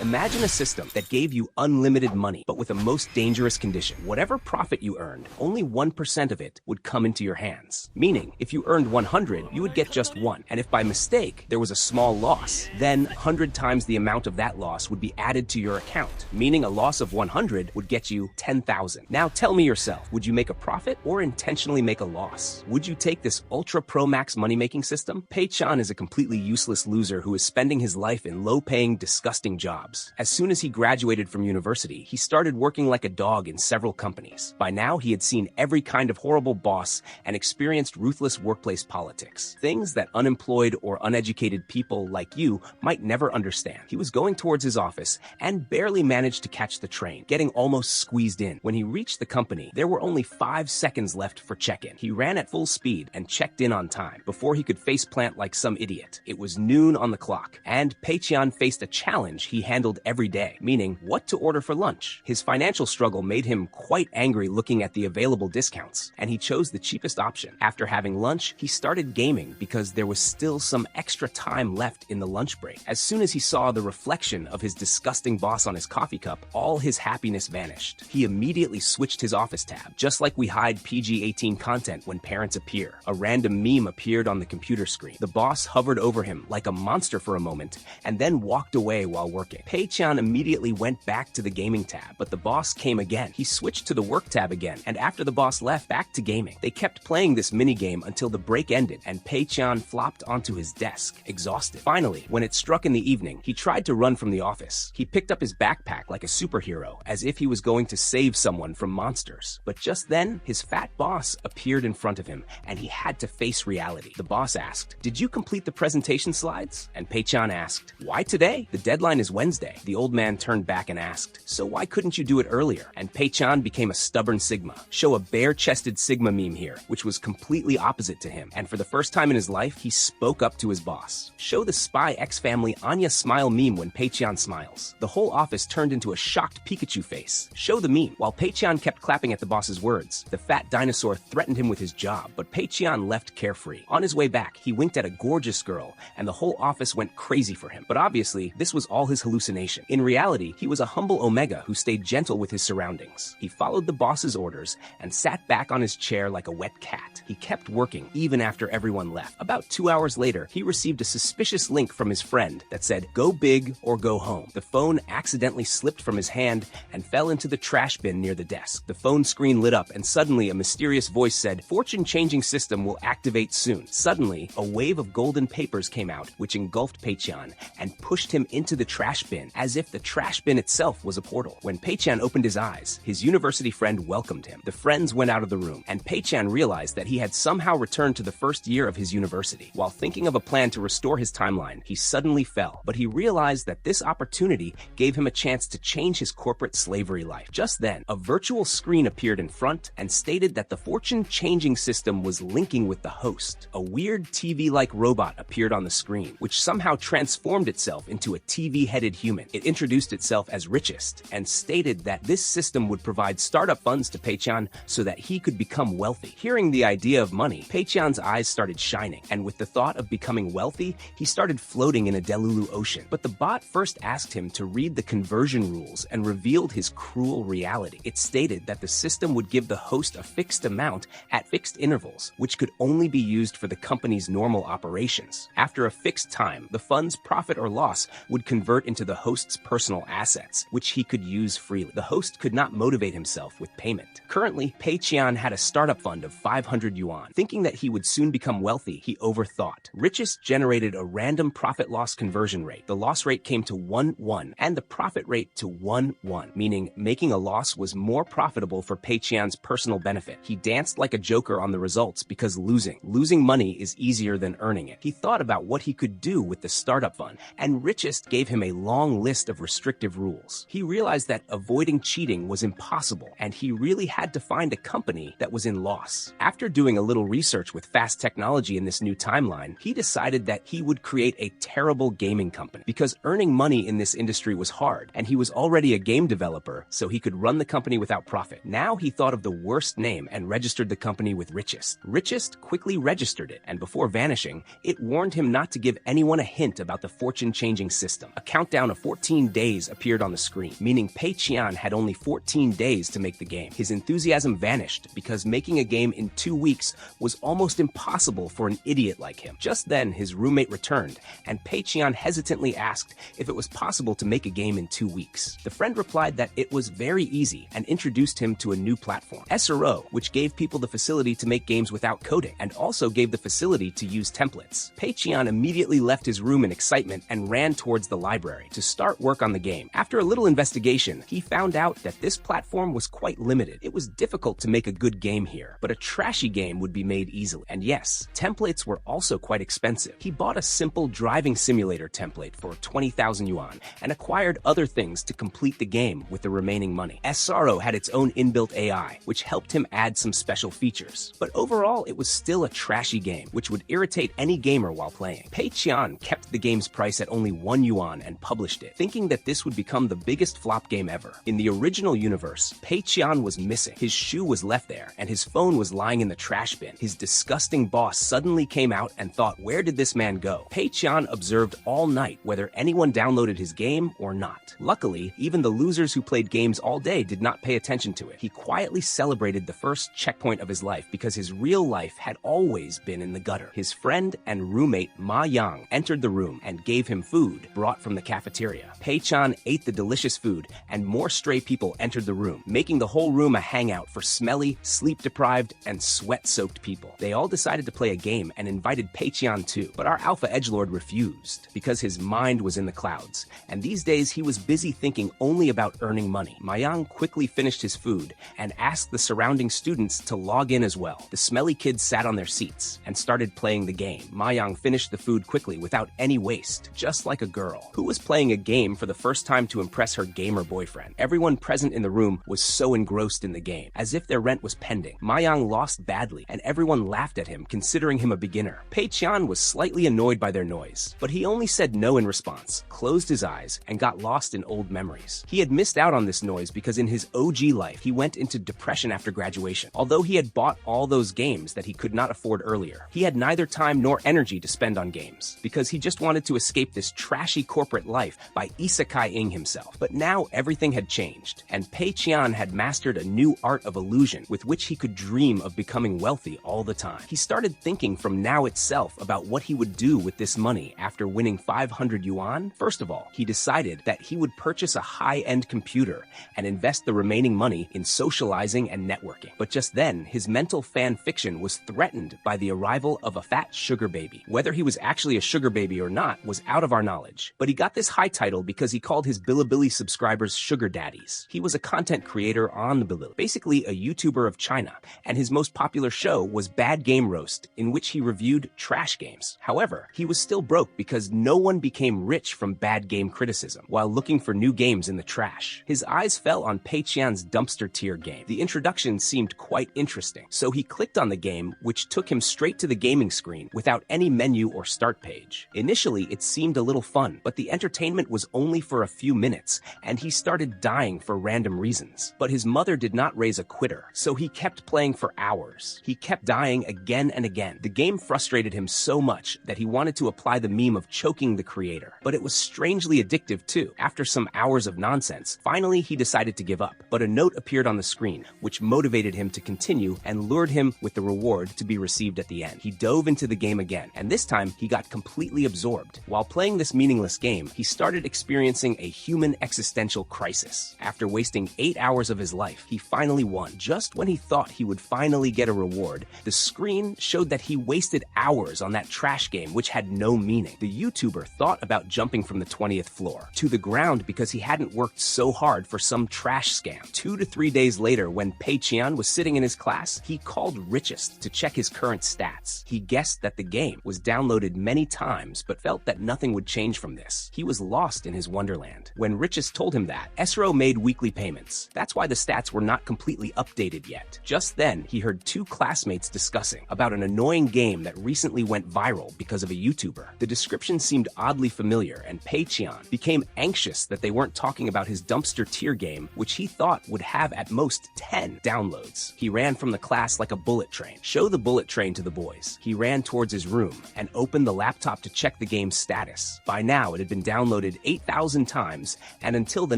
Imagine a system that gave you unlimited money, but with a most dangerous condition. Whatever profit you earned, only 1% of it would come into your hands. Meaning, if you earned 100, you would get just 1. And if by mistake there was a small loss, then 100 times the amount of that loss would be added to your account. Meaning a loss of 100 would get you 10,000. Now tell me yourself, would you make a profit or intentionally make a loss? Would you take this Ultra Pro Max money-making system? Pei-chan is a completely useless loser who is spending his life in low-paying, disgusting jobs. As soon as he graduated from university, he started working like a dog in several companies. By now, he had seen every kind of horrible boss and experienced ruthless workplace politics. Things that unemployed or uneducated people like you might never understand. He was going towards his office and barely managed to catch the train, getting almost squeezed in. When he reached the company, there were only 5 seconds left for check-in. He ran at full speed and checked in on time before he could faceplant like some idiot. It was noon on the clock, and Pei-chan faced a challenge he handled every day, meaning what to order for lunch. His financial struggle made him quite angry looking at the available discounts, and he chose the cheapest option. After having lunch, he started gaming because there was still some extra time left in the lunch break. As soon as he saw the reflection of his disgusting boss on his coffee cup, all his happiness vanished. He immediately switched his office tab, just like we hide PG-18 content when parents appear. A random meme appeared on the computer screen. The boss hovered over him like a monster for a moment, and then walked away while working. Pei-chan immediately went back to the gaming tab, but the boss came again. He switched to the work tab again, and after the boss left, back to gaming. They kept playing this minigame until the break ended, and Pei-chan flopped onto his desk, exhausted. Finally, when it struck in the evening, he tried to run from the office. He picked up his backpack like a superhero, as if he was going to save someone from monsters. But just then, his fat boss appeared in front of him, and he had to face reality. The boss asked, "Did you complete the presentation slides?" And Pei-chan asked, "Why today? The deadline is Wednesday." The old man turned back and asked, "So why couldn't you do it earlier?" And Pei-chan became a stubborn Sigma. Show a bare-chested Sigma meme here, which was completely opposite to him. And for the first time in his life, he spoke up to his boss. Show the Spy X Family Anya smile meme when Pei-chan smiles. The whole office turned into a shocked Pikachu face. Show the meme. While Pei-chan kept clapping at the boss's words, the fat dinosaur threatened him with his job, but Pei-chan left carefree. On his way back, he winked at a gorgeous girl, and the whole office went crazy for him. But obviously, this was all his hallucination. In reality, he was a humble Omega who stayed gentle with his surroundings. He followed the boss's orders and sat back on his chair like a wet cat. He kept working even after everyone left. About 2 hours later, he received a suspicious link from his friend that said, "Go big or go home." The phone accidentally slipped from his hand and fell into the trash bin near the desk. The phone screen lit up, and suddenly a mysterious voice said, "Fortune-changing system will activate soon." Suddenly, a wave of golden papers came out, which engulfed Pei-chan and pushed him into the trash bin, as if the trash bin itself was a portal. When Pei-chan opened his eyes, his university friend welcomed him. The friends went out of the room, and Pei-chan realized that he had somehow returned to the first year of his university. While thinking of a plan to restore his timeline, he suddenly fell, but he realized that this opportunity gave him a chance to change his corporate slavery life. Just then, a virtual screen appeared in front and stated that the fortune-changing system was linking with the host. A weird TV-like robot appeared on the screen, which somehow transformed itself into a TV-headed human. It introduced itself as Richest and stated that this system would provide startup funds to Pei-chan so that he could become wealthy. Hearing the idea of money, Pei-chan's eyes started shining, and with the thought of becoming wealthy, he started floating in a Delulu ocean. But the bot first asked him to read the conversion rules and revealed his cruel reality. It stated that the system would give the host a fixed amount at fixed intervals, which could only be used for the company's normal operations. After a fixed time, the fund's profit or loss would convert into the host's personal assets, which he could use freely. The host could not motivate himself with payment. Currently, Pei-chan had a startup fund of 500 yuan. Thinking that he would soon become wealthy, he overthought. Richest generated a random profit-loss conversion rate. The loss rate came to 1-1, and the profit rate to 1-1, meaning making a loss was more profitable for Pei-chan's personal benefit. He danced like a joker on the results because losing money is easier than earning it. He thought about what he could do with the startup fund, and Richest gave him a long list of restrictive rules. He realized that avoiding cheating was impossible, and he really had to find a company that was in loss. After doing a little research with fast technology in this new timeline, he decided that he would create a terrible gaming company because earning money in this industry was hard, and he was already a game developer, so he could run the company without profit. Now he thought of the worst name and registered the company with Richest. Richest quickly registered it, and before vanishing, it warned him not to give anyone a hint about the fortune-changing system. A countdown countdown of 14 days appeared on the screen, meaning Pei Qian had only 14 days to make the game. His enthusiasm vanished because making a game in 2 weeks was almost impossible for an idiot like him. Just then, his roommate returned, and Pei Qian hesitantly asked if it was possible to make a game in 2 weeks. The friend replied that it was very easy and introduced him to a new platform, SRO, which gave people the facility to make games without coding, and also gave the facility to use templates. Pei Qian immediately left his room in excitement and ran towards the library to start work on the game. After a little investigation, he found out that this platform was quite limited. It was difficult to make a good game here, but a trashy game would be made easily. And yes, templates were also quite expensive. He bought a simple driving simulator template for 20,000 yuan and acquired other things to complete the game with the remaining money. SRO had its own inbuilt AI, which helped him add some special features. But overall, it was still a trashy game, which would irritate any gamer while playing. Pei Qian kept the game's price at only 1 yuan and published it, thinking that this would become the biggest flop game ever. In the original universe, Pei Qian was missing. His shoe was left there, and his phone was lying in the trash bin. His disgusting boss suddenly came out and thought, where did this man go? Pei Qian observed all night whether anyone downloaded his game or not. Luckily, even the losers who played games all day did not pay attention to it. He quietly celebrated the first checkpoint of his life because his real life had always been in the gutter. His friend and roommate Ma Yang entered the room and gave him food brought from the cafeteria. Pei Qian ate the delicious food, and more stray people entered the room, making the whole room a hangout for smelly, sleep-deprived, and sweat-soaked people. They all decided to play a game and invited Pei Qian too, but our alpha edgelord refused because his mind was in the clouds, and these days he was busy thinking only about earning money. Ma Yang quickly finished his food and asked the surrounding students to log in as well. The smelly kids sat on their seats and started playing the game. Ma Yang finished the food quickly without any waste, just like a girl who was playing a game for the first time to impress her gamer boyfriend. Everyone present in the room was so engrossed in the game, as if their rent was pending. Ma Yang lost badly, and everyone laughed at him, considering him a beginner. Pei Qian was slightly annoyed by their noise, but he only said no in response, closed his eyes, and got lost in old memories. He had missed out on this noise because in his OG life, he went into depression after graduation. Although he had bought all those games that he could not afford earlier, he had neither time nor energy to spend on games, because he just wanted to escape this trashy corporate life by isekai-ing himself. But now everything had changed, and Pei Qian had mastered a new art of illusion with which he could dream of becoming wealthy all the time. He started thinking from now itself about what he would do with this money after winning 500 yuan. First of all, he decided that he would purchase a high-end computer and invest the remaining money in socializing and networking. But just then, his mental fan fiction was threatened by the arrival of a fat sugar baby. Whether he was actually a sugar baby or not was out of our knowledge, but he got this high title because he called his Bilibili subscribers sugar daddies. He was a content creator on the Bilibili, basically a YouTuber of China, and his most popular show was Bad Game Roast, in which he reviewed trash games. However, he was still broke because no one became rich from bad game criticism while looking for new games in the trash. His eyes fell on Pei Qian's dumpster tier game. The introduction seemed quite interesting, so he clicked on the game, which took him straight to the gaming screen without any menu or start page. Initially, it seemed a little fun, but the entertainment was only for a few minutes, and he started dying for random reasons. But his mother did not raise a quitter, so he kept playing for hours. He kept dying again and again. The game frustrated him so much that he wanted to apply the meme of choking the creator, but it was strangely addictive too. After some hours of nonsense, finally he decided to give up, but a note appeared on the screen, which motivated him to continue and lured him with the reward to be received at the end. He dove into the game again, and this time he got completely absorbed. While playing this meaningless game, he started experiencing a human existential crisis. After wasting 8 hours of his life, he finally won. Just when he thought he would finally get a reward, the screen showed that he wasted hours on that trash game which had no meaning. The YouTuber thought about jumping from the 20th floor to the ground because he hadn't worked so hard for some trash scam. 2 to 3 days later, when Pei Qian was sitting in his class, he called Richest to check his current stats. He guessed that the game was downloaded many times but felt that nothing would change from this. He was lost in his wonderland. When Richest told him that, SRO made weekly payments. That's why the stats were not completely updated yet. Just then, he heard 2 classmates discussing about an annoying game that recently went viral because of a YouTuber. The description seemed oddly familiar, and Pei Qian became anxious that they weren't talking about his dumpster tier game, which he thought would have at most 10 downloads. He ran from the class like a bullet train. Show the bullet train to the boys. He ran towards his room and opened the laptop to check the game's status. By now, it had been downloaded downloaded 8,000 times, and until the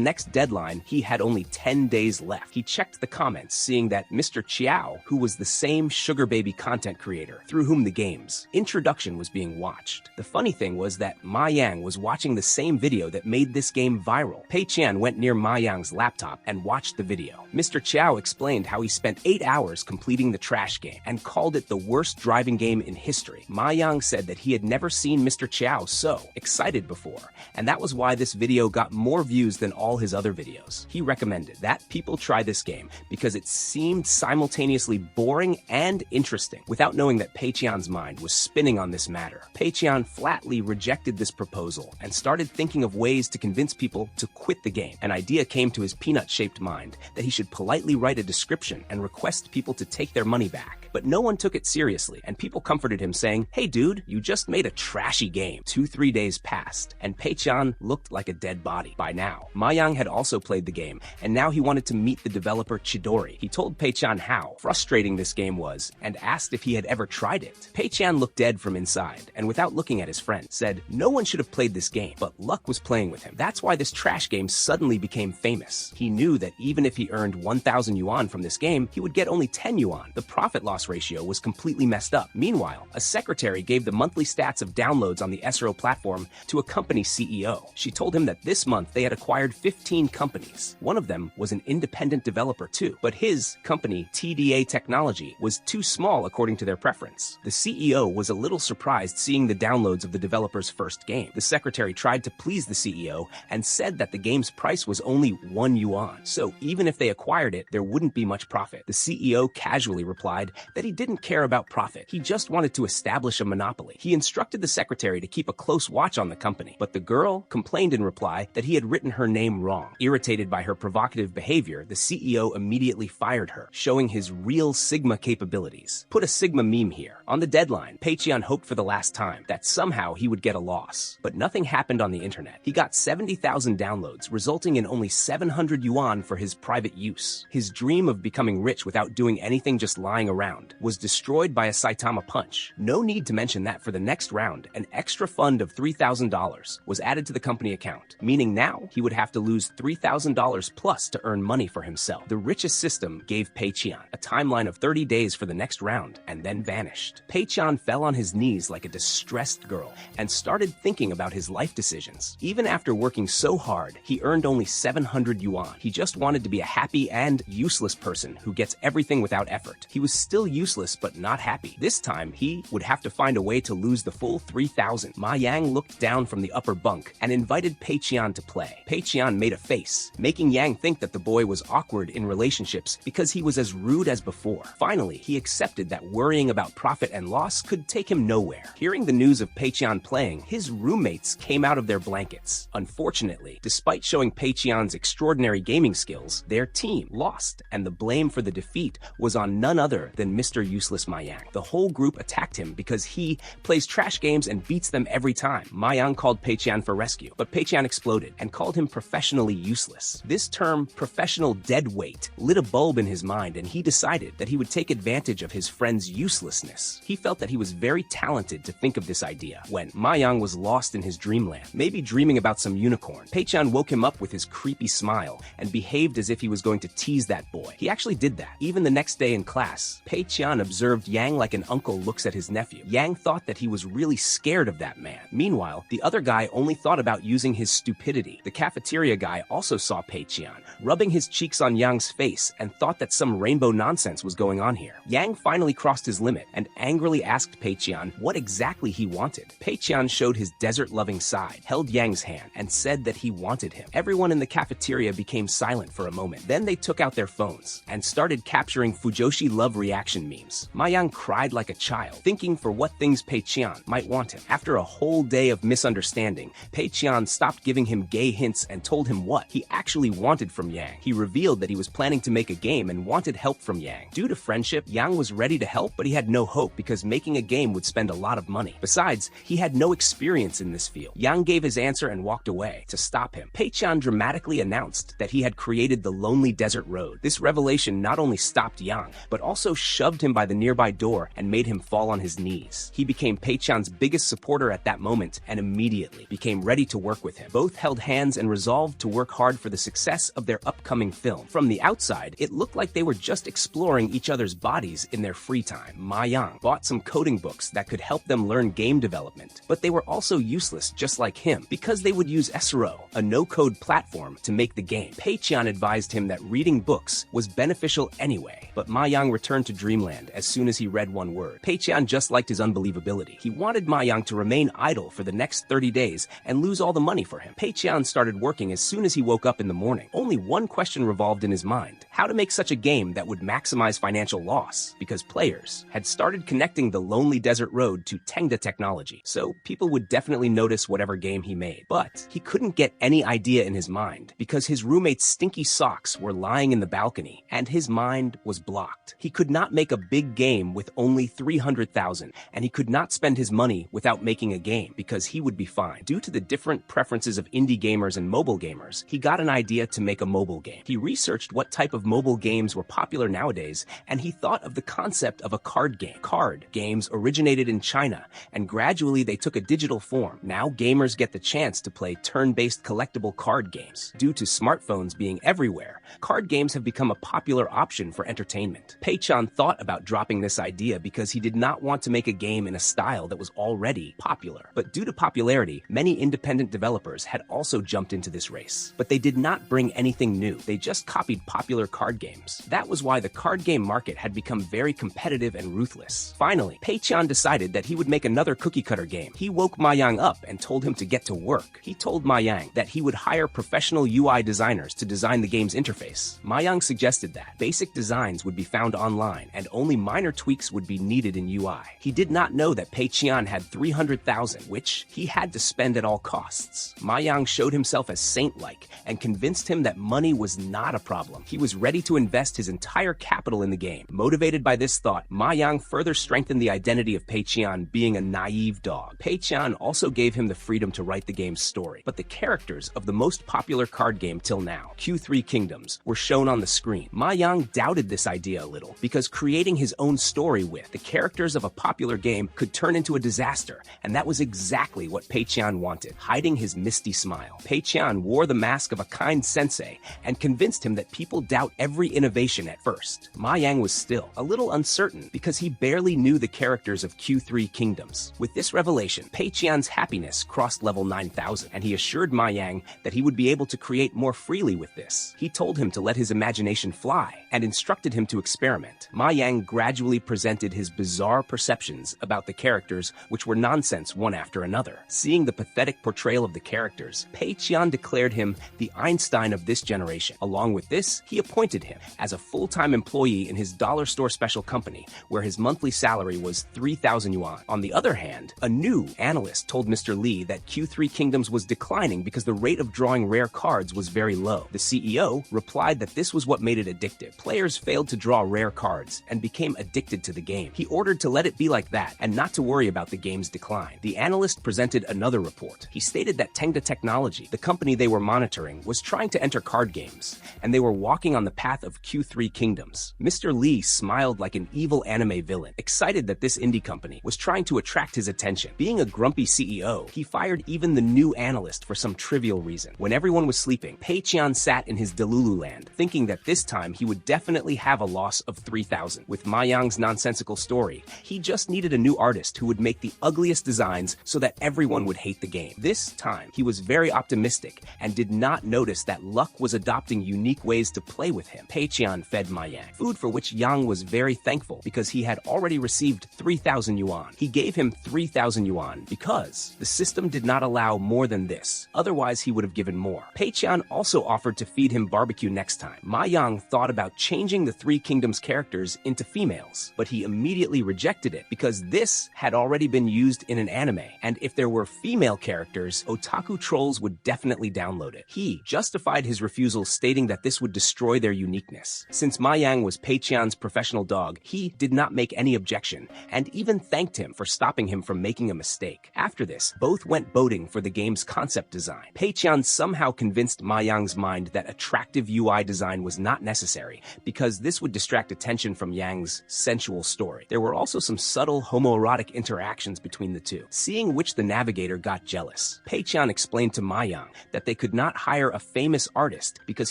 next deadline, he had only 10 days left. He checked the comments, seeing that Mr. Chiao, who was the same sugar baby content creator through whom the game's introduction was being watched. The funny thing was that Ma Yang was watching the same video that made this game viral. Pei Qian went near Ma Yang's laptop and watched the video. Mr. Chiao explained how he spent 8 hours completing the trash game and called it the worst driving game in history. Ma Yang said that he had never seen Mr. Chiao so excited before, and that was why this video got more views than all his other videos. He recommended that people try this game because it seemed simultaneously boring and interesting, without knowing that Pei Qian's mind was spinning on this matter. Pei Qian flatly rejected this proposal and started thinking of ways to convince people to quit the game. An idea came to his peanut-shaped mind that he should politely write a description and request people to take their money back. But no one took it seriously, and people comforted him saying, "Hey dude, you just made a trashy game." 2-3 days passed, and Pei Qian looked like a dead body. By now, Ma Yang had also played the game, and now he wanted to meet the developer Chidori. He told Pei Qian how frustrating this game was, and asked if he had ever tried it. Pei Qian looked dead from inside, and without looking at his friend, said no one should have played this game, but luck was playing with him. That's why this trash game suddenly became famous. He knew that even if he earned 1,000 yuan from this game, he would get only 10 yuan. The profit-loss ratio was completely messed up. Meanwhile, a secretary gave the monthly stats of downloads on the SRO platform to a company CEO. She told him that this month they had acquired 15 companies. One of them was an independent developer too, but his company, TDA Technology, was too small according to their preference. The CEO was a little surprised seeing the downloads of the developer's first game. The secretary tried to please the CEO and said that the game's price was only 1 yuan, so even if they acquired it, there wouldn't be much profit. The CEO casually replied that he didn't care about profit. He just wanted to establish a monopoly. He instructed the secretary to keep a close watch on the company, but the girl complained in reply that he had written her name wrong. Irritated by her provocative behavior, the CEO immediately fired her, showing his real Sigma capabilities. Put a Sigma meme here. On the deadline, Pei Qian hoped for the last time that somehow he would get a loss, but nothing happened on the internet. He got 70,000 downloads, resulting in only 700 yuan for his private use. His dream of becoming rich without doing anything, just lying around, was destroyed by a Saitama punch. No need to mention that for the next round, an extra fund of $3,000 was added to the company account, meaning now he would have to lose $3,000 plus to earn money for himself. The richest system gave Pei Qian a timeline of 30 days for the next round and then vanished. Pei Qian fell on his knees like a distressed girl and started thinking about his life decisions. Even after working so hard, he earned only 700 yuan. He just wanted to be a happy and useless person who gets everything without effort. He was still useless but not happy. This time, he would have to find a way to lose the full 3,000. Ma Yang looked down from the upper bunk and invited Pei Qian to play. Pei Qian made a face, making Yang think that the boy was awkward in relationships because he was as rude as before. Finally, he accepted that worrying about profit and loss could take him nowhere. Hearing the news of Pei Qian playing, his roommates came out of their blankets. Unfortunately, despite showing Pei Qian's extraordinary gaming skills, their team lost, and the blame for the defeat was on none other than Mr. Useless Ma Yang. The whole group attacked him because he plays trash games and beats them every time. Ma Yang called Pei Qian for rescue, but Pei Qian exploded and called him professionally useless. This term, professional deadweight, lit a bulb in his mind, and he decided that he would take advantage of his friend's uselessness. He felt that he was very talented to think of this idea when Ma Yang was lost in his dreamland, maybe dreaming about some unicorn. Pei Qian woke him up with his creepy smile and behaved as if he was going to tease that boy. He actually did that. Even the next day in class, Pei Qian observed Yang like an uncle looks at his nephew. Yang thought that he was really scared of that man. Meanwhile, the other guy only thought about using his stupidity. The cafeteria guy also saw Pei Qian, rubbing his cheeks on Yang's face, and thought that some rainbow nonsense was going on here. Yang finally crossed his limit and angrily asked Pei Qian what exactly he wanted. Pei Qian showed his desert-loving side, held Yang's hand, and said that he wanted him. Everyone in the cafeteria became silent for a moment. Then they took out their phones and started capturing Fujoshi love reaction memes. Ma Yang cried like a child, thinking for what things Pei Qian might want him. After a whole day of misunderstanding, Pei Qian stopped giving him gay hints and told him what he actually wanted from Yang. He revealed that he was planning to make a game and wanted help from Yang. Due to friendship, Yang was ready to help, but he had no hope because making a game would spend a lot of money. Besides, he had no experience in this field. Yang gave his answer and walked away. To stop him, Pei Qian dramatically announced that he had created the Lonely Desert Road. This revelation not only stopped Yang, but also shoved him by the nearby door and made him fall on his knees. He became Pei Qian's biggest supporter at that moment and immediately became ready to work with him. Both held hands and resolved to work hard for the success of their upcoming film. From the outside, it looked like they were just exploring each other's bodies in their free time. Ma Yang bought some coding books that could help them learn game development, but they were also useless just like him because they would use SRO, a no-code platform, to make the game. Pei-chan advised him that reading books was beneficial anyway, but Ma Yang returned to Dreamland as soon as he read one word. Pei-chan just liked his unbelievability. He wanted Ma Yang to remain idle for the next 30 days and lose all the money for him. Pei-chan started working as soon as he woke up in the morning. Only one question revolved in his mind: how to make such a game that would maximize financial loss, because players had started connecting the lonely desert road to Tengda technology, so people would definitely notice whatever game he made. But he couldn't get any idea in his mind because his roommate's stinky socks were lying in the balcony and his mind was blocked. He could not make a big game with only 300,000, and he could not spend his money without making a game because he would be fine. Due to the different preferences of indie gamers and mobile gamers, he got an idea to make a mobile game. He researched what type of mobile games were popular nowadays, and he thought of the concept of a card game. Card games originated in China, and gradually they took a digital form. Now gamers get the chance to play turn-based collectible card games. Due to smartphones being everywhere, card games have become a popular option for entertainment. Pei-chan thought about dropping this idea because he did not want to make a game in a style that was already popular. But due to popularity, many independent developers had also jumped into this race. But they did not bring anything new. They just copied popular card games. That was why the card game market had become very competitive and ruthless. Finally, Pei-chan decided that he would make another cookie-cutter game. He woke Ma Yang up and told him to get to work. He told Ma Yang that he would hire professional UI designers to design the game's interface. Ma Yang suggested that basic designs would be found online and only minor tweaks would be needed in UI. He did not know that Pei-chan had 300,000, which he had to spend at all costs. Ma Yang showed himself as saint-like and convinced him that money was not a problem. He was ready to invest his entire capital in the game. Motivated by this thought, Ma Yang further strengthened the identity of Pei-chan being a naive dog. Pei-chan also gave him the freedom to write the game's story, but the characters of the most popular card game till now, Q3 Kingdoms, were shown on the screen. Ma Yang doubted this idea a little because creating his own story with the characters of a popular game could turn into a disaster, and that was exactly what Pei-chan wanted. Hiding his misty smile, Pei-chan wore the mask of a kind sensei and convinced him that people doubt every innovation at first. Ma Yang was still a little uncertain because he barely knew the characters of Q3 Kingdoms. With this revelation, Pei-chan's happiness crossed level 9,000, and he assured Ma Yang that he would be able to create more freely with this. He told him to let his imagination fly and instructed him to experiment. Ma Yang gradually presented his bizarre perceptions about the characters, which were nonsense one after another. Seeing the pathetic portrayal of the characters, Pei-chan declared him the Einstein of this generation. Along with this, he appointed him as a full-time employee in his dollar store special company, where his monthly salary was 3,000 yuan. On the other hand, a new analyst told Mr. Lee that Q3 Kingdoms was declining because the rate of drawing rare cards was very low. The CEO replied that this was what made it addictive. Players failed to draw rare cards and became addicted to the game. He ordered to let it be like that and not to worry about the game's decline. The analyst presented another report. He stated that Tengda Technology, the company they were monitoring, was trying to enter card games, and they were walking on the path of Q3 Kingdoms. Mr. Lee smiled like an evil anime villain, excited that this indie company was trying to attract his attention. Being a grumpy CEO, he fired even the new analyst for some trivial reason. When everyone was sleeping, Pei-chan sat in his Delulu land, thinking that this time he would definitely have a loss of 3,000. With Ma Yang's nonsensical story, he just needed a new artist who would make the ugliest designs so that everyone would hate the game. This time, he was very optimistic and did not notice that luck was adopting unique ways to play with him. Pei-chan fed Ma Yang, food for which Yang was very thankful because he had already received 3,000 yuan. He gave him 3,000 yuan because the system did not allow more than this. Otherwise, he would have given more. Pei-chan also offered to feed him barbecue next time. Ma Yang thought about changing the Three Kingdoms characters into females, but he immediately rejected it because this had already been used in an anime, and if there were female characters, otaku trolls would definitely download it. He justified his refusal, stating that this would destroy their uniqueness. Since Ma Yang was Pei-chan's professional dog, he did not make any objection, and even thanked him for stopping him from making a mistake. After this, both went boating for the game's concept design. Pei-chan somehow convinced Ma Yang's mind that attractive UI design was not necessary, because this would distract attention from Yang's sensual story. There were also some subtle homoerotic interactions between the two, seeing which the navigator got jealous. this. Pei-chan explained to Ma-yang that they could not hire a famous artist because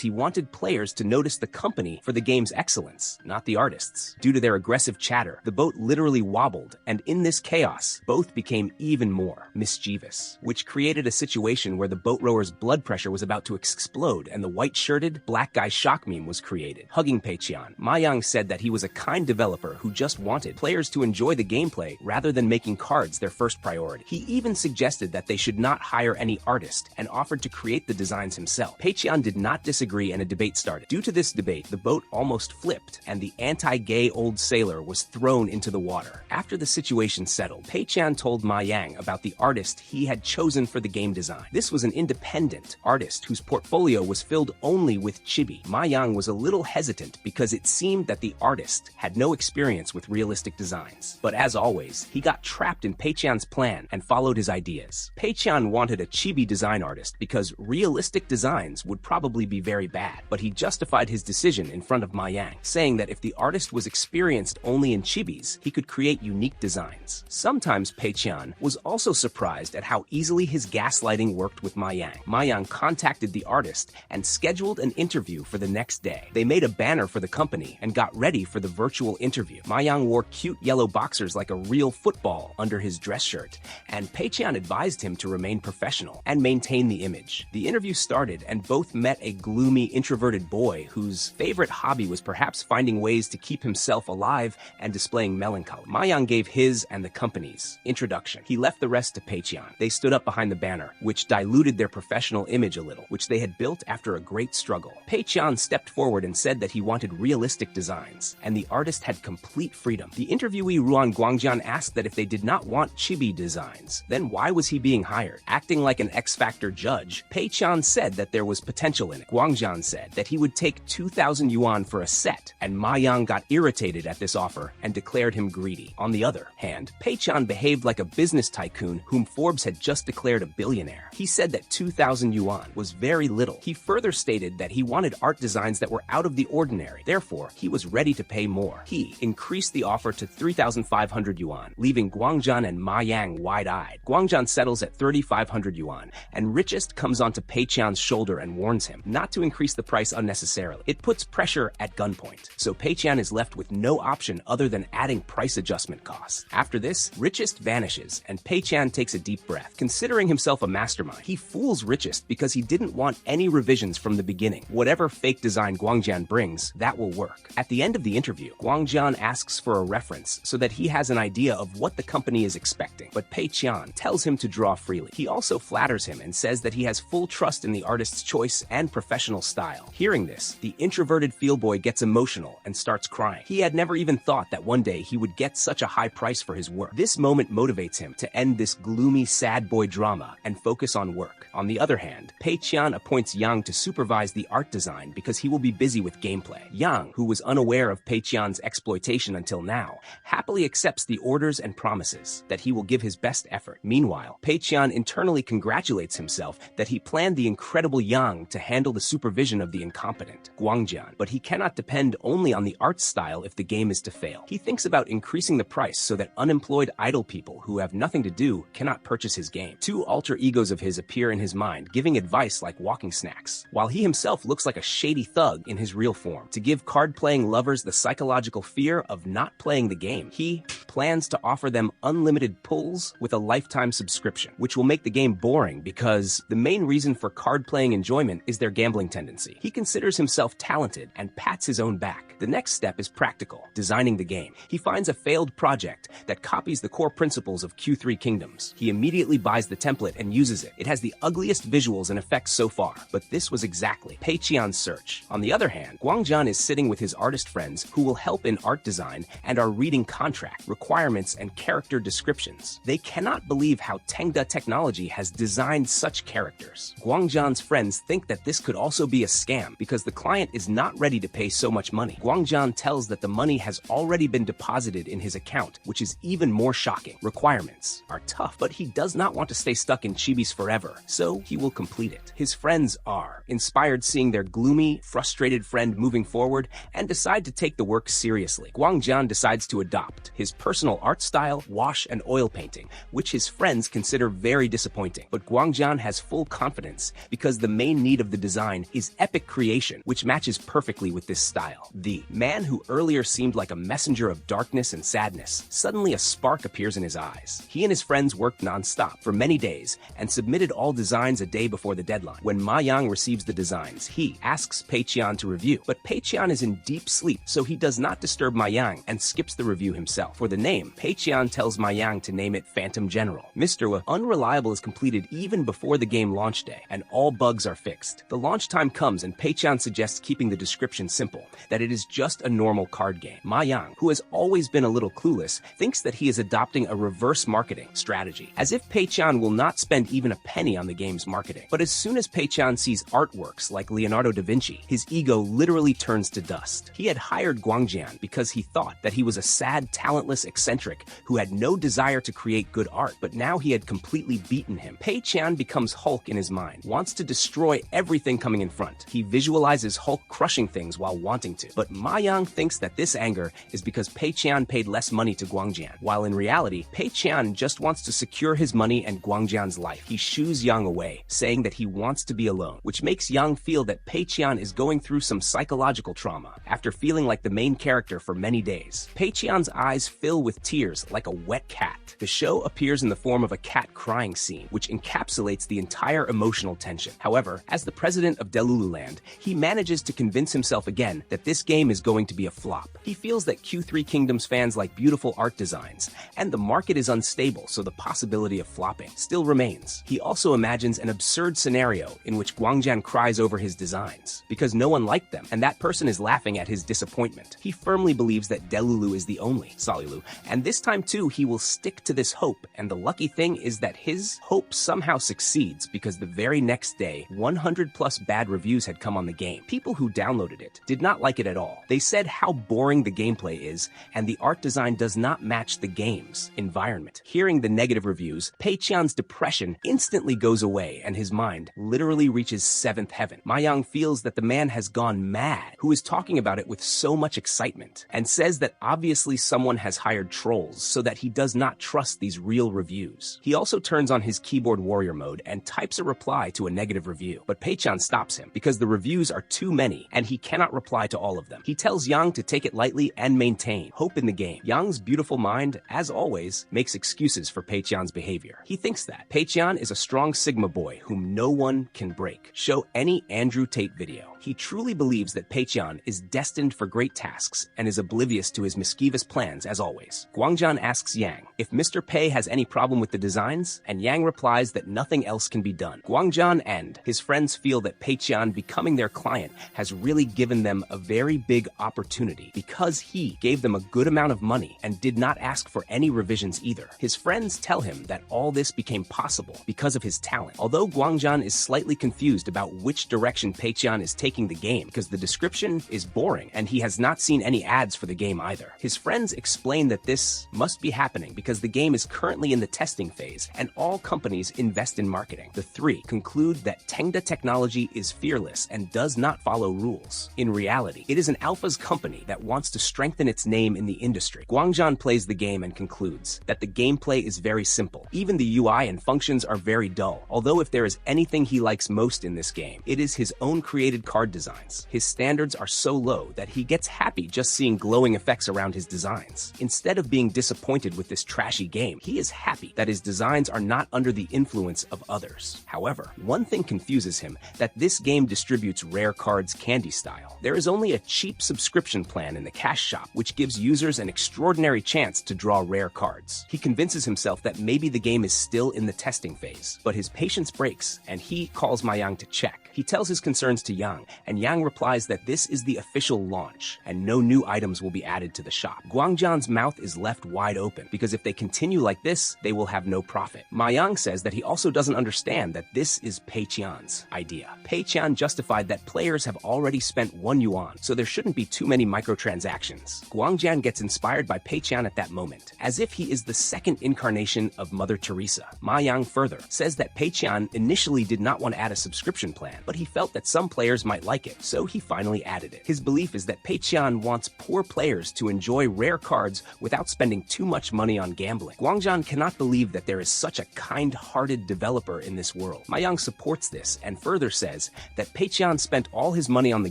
he wanted players to notice the company for the game's excellence, not the artists. Due to their aggressive chatter, the boat literally wobbled, and in this chaos, both became even more mischievous, which created a situation where the boat rower's blood pressure was about to explode and the white-shirted, black guy shock meme was created. Hugging Pei-chan, Ma-yang said that he was a kind developer who just wanted players to enjoy the gameplay rather than making cards their first priority. He even suggested that they should not hire any artist and offered to create the designs himself. Pei-chan did not disagree and a debate started. Due to this debate, the boat almost flipped and the anti-gay old sailor was thrown into the water. After the situation settled, Pei-chan told Ma-yang about the artist he had chosen for the game design. This was an independent artist whose portfolio was filled only with chibi. Ma-yang was a little hesitant because it seemed that the artist had no experience with realistic designs. But as always, he got trapped in Pei-chan's plan and followed his ideas. Pei-chan wanted a chibi design artist because realistic designs would probably be very bad, but he justified his decision in front of Ma-yang, saying that if the artist was experienced only in chibis, he could create unique designs. Sometimes Pei-chan was also surprised at how easily his gaslighting worked with Ma-yang. Ma-yang contacted the artist and scheduled an interview for the next day. They made a banner for the company and got ready for the virtual interview. Ma-yang wore cute yellow boxers like a real football under his dress shirt, and Pei-chan advised him to remain professional and maintain the image. The interview started and both met a gloomy, introverted boy whose favorite hobby was perhaps finding ways to keep himself alive and displaying melancholy. Ma-yang gave his and the company's introduction. He left the rest to Pei-chan. They stood up behind the banner, which diluted their professional image a little, which they had built after a great struggle. Pei-chan stepped forward and said that he wanted realistic designs, and the artist had complete freedom. The interviewee Ruan Guangjian asked that if they did not want chibi designs, then why was he being hired? Acting like an X-Factor judge, Pei-chan said that there was potential in it. Guangjian said that he would take 2,000 yuan for a set, and Ma-yang got irritated at this offer and declared him greedy. On the other hand, Pei-chan behaved like a business tycoon whom Forbes had just declared a billionaire. He said that 2,000 yuan was very little. He further stated that he wanted art designs that were out of the ordinary. Therefore, he was ready to pay more. He increased the offer to 3,500 yuan, leaving Guangjian and Ma-yang wide-eyed. Guangjian settles at 3,500 yuan, and Richest comes onto Pei-chan's shoulder and warns him not to increase the price unnecessarily. It puts pressure at gunpoint, so Pei-chan is left with no option other than adding price adjustment costs. After this, Richest vanishes, and Pei-chan takes a deep breath. Considering himself a mastermind, he fools Richest because he didn't want any revisions from the beginning. Whatever fake design Guangjian brings, that will work. At the end of the interview, Guangjian asks for a reference so that he has an idea of what the company is expecting, but Pei-chan tells him to draw freely. He also flatters him and says that he has full trust in the artist's choice and professional style. Hearing this, the introverted fieldboy gets emotional and starts crying. He had never even thought that one day he would get such a high price for his work. This moment motivates him to end this gloomy, sad boy drama and focus on work. On the other hand, Pei-chan appoints Yang to supervise the art design because he will be busy with gameplay. Yang, who was unaware of Pei-chan's exploitation until now, happily accepts the orders and promises that he will give his best effort. Meanwhile, Pei-chan internally congratulates himself that he planned the incredible Yang to handle the supervision of the incompetent Guangjian, but he cannot depend only on the art style if the game is to fail. He thinks about increasing the price so that unemployed idle people who have nothing to do cannot purchase his game. Two alter egos of his appear in his mind, giving advice like walking snacks, while he himself looks like a shady thug in his real form. To give card-playing lovers the psychological fear of not playing the game, he plans to offer them unlimited pulls with a lifetime subscription, which will make the game boring because the main reason for card-playing enjoyment is their gambling tendency. He considers himself talented and pats his own back. The next step is practical, designing the game. He finds a failed project that copies the core principles of Q3 Kingdoms. He immediately buys the template and uses it. It has the ugliest visuals and effects so far, but this was exactly Pei-chan's search. On the other hand, Guangjian is sitting with his artist friends who will help in art design and are reading contract, requirements, and character descriptions. They cannot believe how Tengda Technology has designed such characters. Guangjian's friends think that this could also be a scam because the client is not ready to pay so much money. Guangjian tells that the money has already been deposited in his account, which is even more shocking. Requirements are tough, but he does not want to stay stuck in chibis forever, so he will complete it. His friends are inspired seeing their gloomy, frustrated friend moving forward and decide to take the work seriously. Guangjian decides to adopt his personal art style, wash and oil painting, which his friends consider very disappointing, but Guangjian has full confidence because the main need of the design is epic creation, which matches perfectly with this style. The man who earlier seemed like a messenger of darkness and sadness, suddenly a spark appears in his eyes. He and his friends worked non-stop for many days and submitted all designs a day before the deadline. When Ma Yang receives the designs, he asks Pei Qian to review, but Pei Qian is in deep sleep, so he does not disturb Ma Yang and skips the review himself. For the name, Pei Qian tells Ma Yang to name it Phantom General. Mr. Unreliable is completed even before the game launch day, and all bugs are fixed. The launch time comes and Pei Qian suggests keeping the description simple, that it is just a normal card game. Ma Yang, who has always been a little clueless, thinks that he is adopting a reverse marketing strategy, as if Pei Qian will not spend even a penny on the game's marketing. But as soon as Pei Qian sees artworks like Leonardo da Vinci, his ego literally turns to dust. He had hired Guangjian because he thought that he was a sad, talentless eccentric who had no desire to create good art, but now he had completely beaten him. Pei Qian becomes Hulk in his mind, wants to destroy everything coming in front. He visualizes Hulk crushing things while wanting to, but Ma Yang thinks that this anger is because Pei Qian paid less money to Guangjian, while in reality, Pei Qian just wants to secure his money and Guangjian's life. He shoos Yang away, saying that he wants to be alone, which makes Yang feel that Pei Qian is going through some psychological trauma after feeling like the main character for many days. Pei Qian's eyes fill with tears like a wet cat. The show appears in the form of a cat crying scene, which encapsulates the entire emotional tension. However, as the president of Delululand, he manages to convince himself again that this game is going to be a flop. He feels that Q3 Kingdoms fans like beautiful art designs, and the market is unstable, so the possibility of flopping still remains. He also imagines an absurd scenario in which Guangjian cries over his designs because no one liked them, and that person is laughing at his disappointment. He firmly believes that Delulu is the only Salulu, and this time too he will stick to this hope, and the lucky thing is that his hope somehow succeeds because the very next day, 100 plus bad reviews had come on the game. People who downloaded it did not like it at all. They said how boring the gameplay is, and the art design does not match the game's environment. Hearing the negative reviews, Pei Qian's depression instantly goes away, and his mind literally reaches seventh heaven. Ma Yang feels that the man has gone mad, who is talking about it with so much excitement, and says that obviously someone has hired trolls so that he does not trust these real reviews. He also turns on his keyboard warrior mode and types a reply to a negative review, but Pei Qian stops him because the reviews are too many and he cannot reply to all of them. He tells Yang to take it lightly and maintain hope in the game. Yang's beautiful mind, as always, makes excuses for Pei Qian's behavior. He thinks that Pei Qian is a strong Sigma boy whom no one can break. Show any Andrew Tate video. He truly believes that Pei Qian is destined for great tasks and is oblivious to his mischievous plans as always. Guangjian asks Yang if Mr. Pei has any problem with the designs, and Yang replies that nothing else can be done. Guangjian and his friends feel that Pei Qian becoming their client has really given them a very big opportunity because he gave them a good amount of money and did not ask for any revisions either. His friends tell him that all this became possible because of his talent. Although Guangjian is slightly confused about which direction Pei Qian is taking the game because the description is boring and he has not seen any ads for the game either. His friends explain that this must be happening because the game is currently in the testing phase and all companies invest in marketing. The three conclude that Tengda Technology is fearless and does not follow rules. In reality, it is an alpha's company that wants to strengthen its name in the industry. Guangjian plays the game and concludes that the gameplay is very simple. Even the UI and functions are very dull, although if there is anything he likes most in this game, it is his own created card designs. His standards are so low that he gets happy just seeing glowing effects around his designs. Instead of being disappointed with this trashy game, he is happy that his designs are not under the influence of others. However, one thing confuses him, that this game distributes rare cards candy style. There is only a cheap subscription plan in the cash shop which gives users an extraordinary chance to draw rare cards. He convinces himself that maybe the game is still in the testing phase, but his patience breaks and he calls Ma Yang to check. He tells his concerns to Yang, and Yang replies that this is the official launch and no new items will be added to the shop. Guangjian's mouth is left wide open because if they continue like this, they will have no profit. Ma Yang says that he also doesn't understand that this is Pei Qian's idea. Pei Qian justified that players have already spent 1 yuan, so there shouldn't be too many microtransactions. Guangjian gets inspired by Pei Qian at that moment, as if he is the second incarnation of Mother Teresa. Ma Yang further says that Pei Qian initially did not want to add a subscription plan, but he felt that some players might like it, so he finally added it. His belief is that Pei Qian wants poor players to enjoy rare cards without spending too much money on gambling. Guangjian cannot believe that there is such such a kind-hearted developer in this world. Mayang supports this and further says that Pei-chan spent all his money on the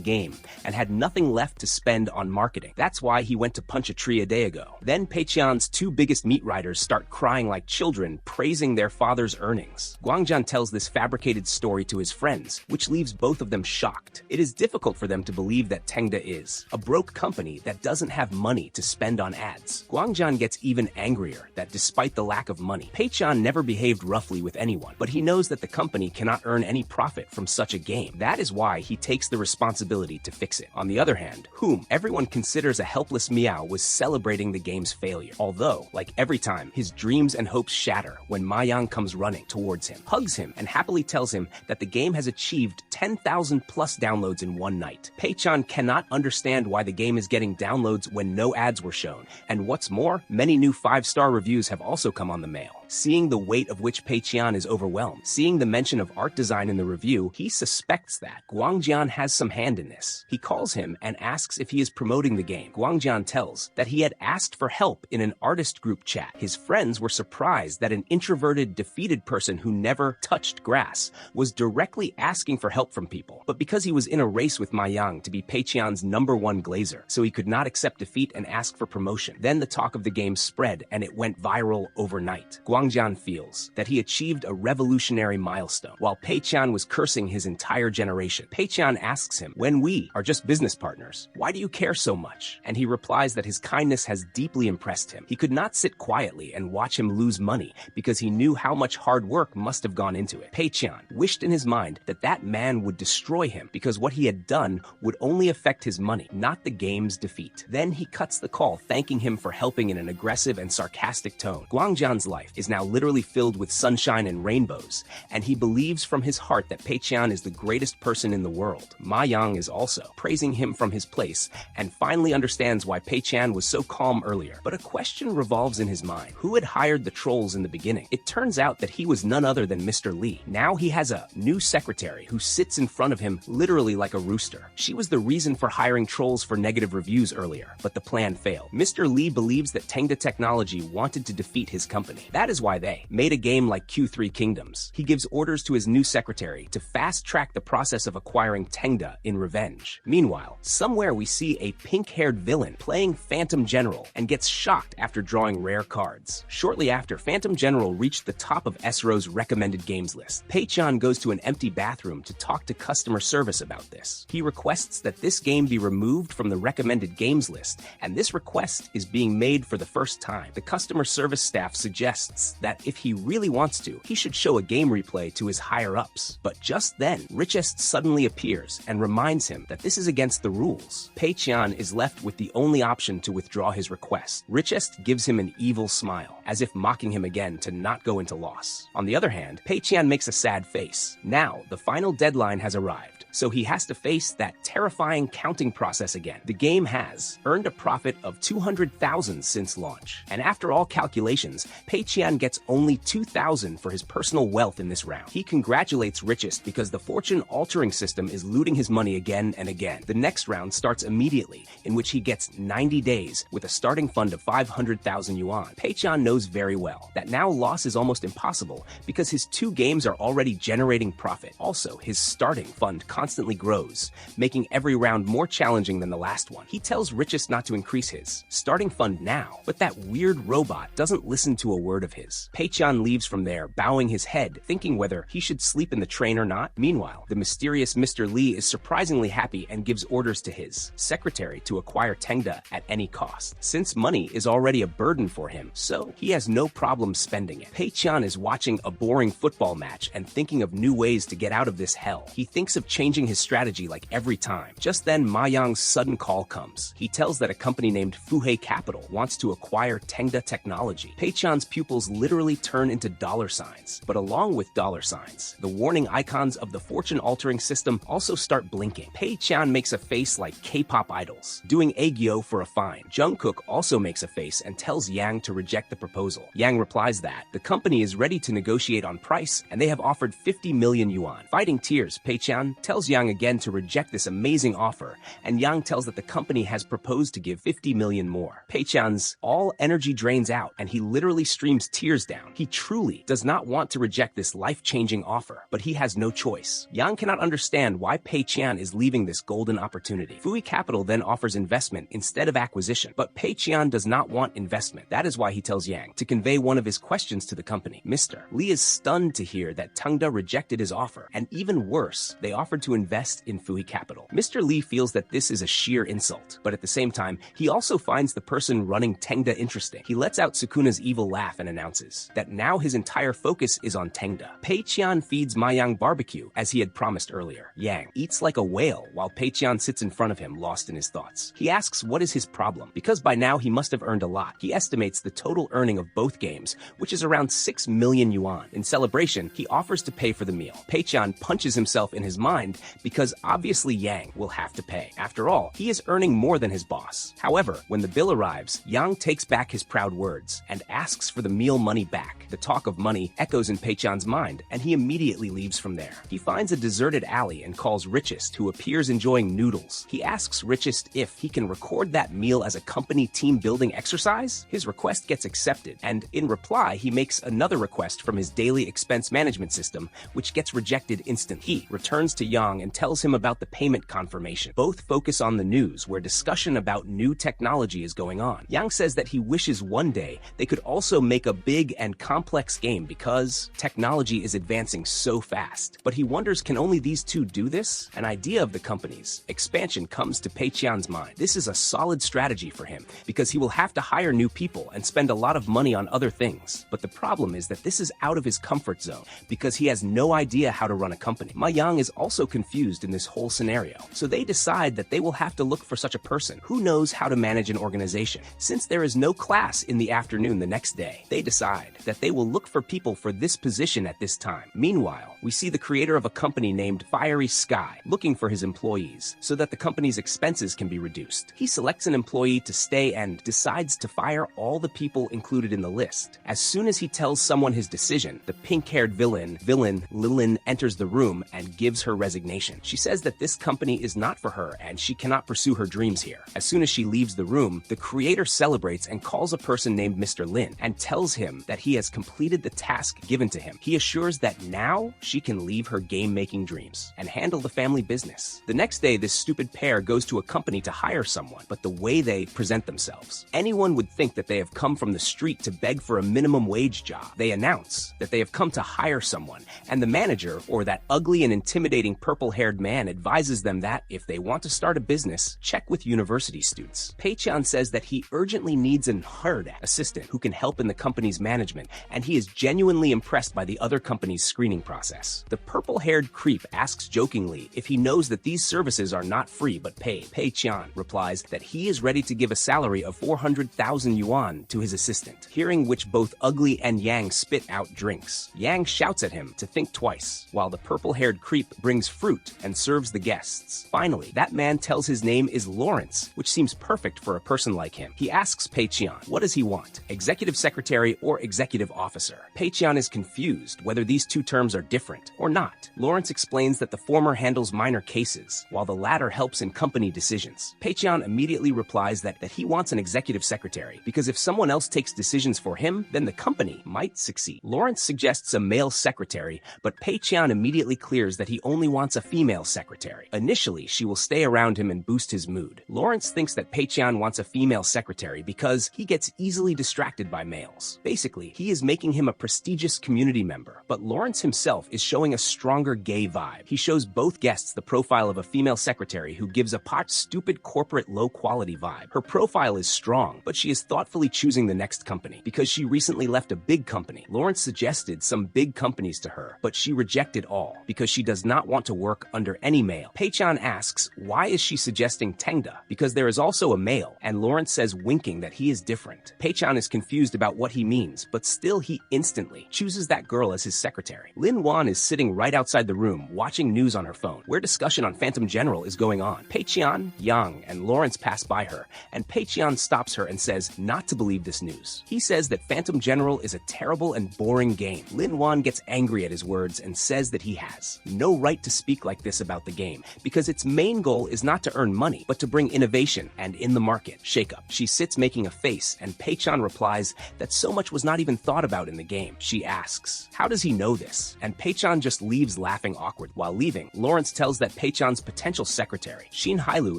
game and had nothing left to spend on marketing. That's why he went to punch a tree a day ago. Then Pei-chan's two biggest meat riders start crying like children, praising their father's earnings. Guangjian tells this fabricated story to his friends, which leaves both of them shocked. It is difficult for them to believe that Tengda is a broke company that doesn't have money to spend on ads. Guangjian gets even angrier that despite the lack of money, Pei-chan never behaved roughly with anyone, but he knows that the company cannot earn any profit from such a game. That is why he takes the responsibility to fix it. On the other hand, whom everyone considers a helpless Meow was celebrating the game's failure. Although, like every time, his dreams and hopes shatter when Mayang comes running towards him, hugs him, and happily tells him that the game has achieved 10,000 plus downloads in one night. Pei-chan cannot understand why the game is getting downloads when no ads were shown, and what's more, many new 5-star reviews have also come on the mail. Seeing the weight of which Pei-chan is overwhelmed, seeing the mention of art design in the review, he suspects that Guangjian has some hand in this. He calls him and asks if he is promoting the game. Guangjian tells that he had asked for help in an artist group chat. His friends were surprised that an introverted, defeated person who never touched grass was directly asking for help from people. But because he was in a race with Mayang to be Pei-chan's #1 glazer, so he could not accept defeat and ask for promotion. Then the talk of the game spread and it went viral overnight. Guangjian feels that he achieved a revolutionary milestone. While Pei-chan was cursing his entire generation, Pei-chan asks him, "When we are just business partners, why do you care so much?" And he replies that his kindness has deeply impressed him. He could not sit quietly and watch him lose money because he knew how much hard work must have gone into it. Pei-chan wished in his mind that that man would destroy him because what he had done would only affect his money, not the game's defeat. Then he cuts the call, thanking him for helping in an aggressive and sarcastic tone. Guangjian's life is now literally filled with sunshine and rainbows, and he believes from his heart that Pei-chan is the greatest person in the world. Mayang is also praising him from his place and finally understands why Pei-chan was so calm earlier. But a question revolves in his mind. Who had hired the trolls in the beginning? It turns out that he was none other than Mr. Lee. Now he has a new secretary who sits in front of him literally like a rooster. She was the reason for hiring trolls for negative reviews earlier, but the plan failed. Mr. Lee believes that Tengda Technology wanted to defeat his company. That is why they made a game like Q3 Kingdoms. He gives orders to his new secretary to fast-track the process of acquiring Tengda in revenge. Meanwhile, somewhere we see a pink-haired villain playing Phantom General and gets shocked after drawing rare cards. Shortly after, Phantom General reached the top of Esro's recommended games list. Pei-chan goes to an empty bathroom to talk to customer service about this. He requests that this game be removed from the recommended games list, and this request is being made for the first time. The customer service staff suggests that if he really wants to, he should show a game replay to his higher-ups. But just then, Richest suddenly appears and reminds him that this is against the rules. Pei-chan is left with the only option to withdraw his request. Richest gives him an evil smile, as if mocking him again to not go into loss. On the other hand, Pei-chan makes a sad face. Now, the final deadline has arrived, so he has to face that terrifying counting process again. The game has earned a profit of 200,000 since launch, and after all calculations, Pei-chan gets only 2,000 for his personal wealth in this round. He congratulates Richest because the fortune-altering system is looting his money again and again. The next round starts immediately, in which he gets 90 days with a starting fund of 500,000 yuan. Pei-chan knows very well that now loss is almost impossible because his two games are already generating profit. Also, his starting fund constantly grows, making every round more challenging than the last one. He tells Richest not to increase his starting fund now, but that weird robot doesn't listen to a word of his. Pei-chan leaves from there, bowing his head, thinking whether he should sleep in the train or not. Meanwhile, the mysterious Mr. Lee is surprisingly happy and gives orders to his secretary to acquire Tengda at any cost. Since money is already a burden for him, so he has no problem spending it. Pei-chan is watching a boring football match and thinking of new ways to get out of this hell. He thinks of changing his strategy like every time. Just then, Mayang's sudden call comes. He tells that a company named Fuhei Capital wants to acquire Tengda Technology. Pei-chan's pupils literally turn into dollar signs. But along with dollar signs, the warning icons of the fortune-altering system also start blinking. Pei-chan makes a face like K-pop idols, doing aegyo for a fine. Jungkook also makes a face and tells Yang to reject the proposal. Yang replies that the company is ready to negotiate on price, and they have offered 50 million yuan. Fighting tears, Pei-chan tells tells Yang again to reject this amazing offer, and Yang tells that the company has proposed to give 50 million more. Pei-chan's all energy drains out, and he literally streams tears down. He truly does not want to reject this life-changing offer, but he has no choice. Yang cannot understand why Pei-chan is leaving this golden opportunity. Fui Capital then offers investment instead of acquisition, but Pei-chan does not want investment. That is why he tells Yang to convey one of his questions to the company. Mr. Lee is stunned to hear that Tengda rejected his offer, and even worse, they offered to invest in Fui Capital. Mr. Lee feels that this is a sheer insult, but at the same time, he also finds the person running Tengda interesting. He lets out Sukuna's evil laugh and announces that now his entire focus is on Tengda. Pei-chan feeds Mayang barbecue, as he had promised earlier. Yang eats like a whale while Pei-chan sits in front of him, lost in his thoughts. He asks what is his problem, because by now he must have earned a lot. He estimates the total earning of both games, which is around 6 million yuan. In celebration, he offers to pay for the meal. Pei-chan punches himself in his mind because obviously Yang will have to pay. After all, he is earning more than his boss. However, when the bill arrives, Yang takes back his proud words and asks for the meal money back. The talk of money echoes in Pei-chan's mind, and he immediately leaves from there. He finds a deserted alley and calls Richest, who appears enjoying noodles. He asks Richest if he can record that meal as a company team-building exercise. His request gets accepted, and in reply, he makes another request from his daily expense management system, which gets rejected instantly. He returns to Yang and tells him about the payment confirmation. Both focus on the news, where discussion about new technology is going on. Yang says that he wishes one day they could also make a big and complex game because technology is advancing so fast. But he wonders, can only these two do this? An idea of the company's expansion comes to Pei-chan's mind. This is a solid strategy for him because he will have to hire new people and spend a lot of money on other things. But the problem is that this is out of his comfort zone because he has no idea how to run a company. Mayang is also confused in this whole scenario, so they decide that they will have to look for such a person who knows how to manage an organization. Since there is no class in the afternoon the next day, they decide that they will look for people for this position at this time. Meanwhile, we see the creator of a company named Fiery Sky looking for his employees so that the company's expenses can be reduced. He selects an employee to stay and decides to fire all the people included in the list. As soon as he tells someone his decision, the pink-haired villain Lilin enters the room and gives her resignation. She says that this company is not for her and she cannot pursue her dreams here. As soon as she leaves the room, the creator celebrates and calls a person named Mr. Lin and tells him that he has completed the task given to him. He assures that now she can leave her game-making dreams and handle the family business. The next day, this stupid pair goes to a company to hire someone, but the way they present themselves, anyone would think that they have come from the street to beg for a minimum wage job. They announce that they have come to hire someone, and the manager, or that ugly and intimidating purple-haired man, advises them that if they want to start a business, check with university students. Pei-chan says that he urgently needs an hard assistant who can help in the company's management, and he is genuinely impressed by the other company's screening process. The purple-haired creep asks jokingly if he knows that these services are not free but paid. Pei-chan replies that he is ready to give a salary of 400,000 yuan to his assistant, hearing which both Ugly and Yang spit out drinks. Yang shouts at him to think twice, while the purple-haired creep brings fruit and serves the guests. Finally, that man tells his name is Lawrence, which seems perfect for a person like him. He asks Pei-chan, what does he want, executive secretary or executive officer? Pei-chan is confused whether these two terms are different or not. Lawrence explains that the former handles minor cases, while the latter helps in company decisions. Pei-chan immediately replies that he wants an executive secretary, because if someone else takes decisions for him, then the company might succeed. Lawrence suggests a male secretary, but Pei-chan immediately clears that he only wants a female secretary. Initially, she will stay around him and boost his mood. Lawrence thinks that Pei-chan wants a female secretary because he gets easily distracted by males. Basically, he is making him a prestigious community member, but Lawrence himself is showing a stronger gay vibe. He shows both guests the profile of a female secretary who gives a stupid corporate low-quality vibe. Her profile is strong, but she is thoughtfully choosing the next company because she recently left a big company. Lawrence suggested some big companies to her, but she rejected all because she does not want to work under any male. Pei-chan asks, why is she suggesting Tengda? Because there is also a male, and Lawrence says winking that he is different. Pei-chan is confused about what he means, but still he instantly chooses that girl as his secretary. Lin Wan is sitting right outside the room watching news on her phone, where discussion on Phantom General is going on. Pei-chan, Yang, and Lawrence pass by her, and Pei-chan stops her and says not to believe this news. He says that Phantom General is a terrible and boring game. Lin Wan gets angry at his words and says that he has no right to speak speak like this about the game, because its main goal is not to earn money, but to bring innovation and in the market shakeup. She sits making a face, and Pei-chan replies that so much was not even thought about in the game. She asks, how does he know this? And Pei-chan just leaves laughing awkward. While leaving, Lawrence tells that Pei-chan's potential secretary, Shin Hailu,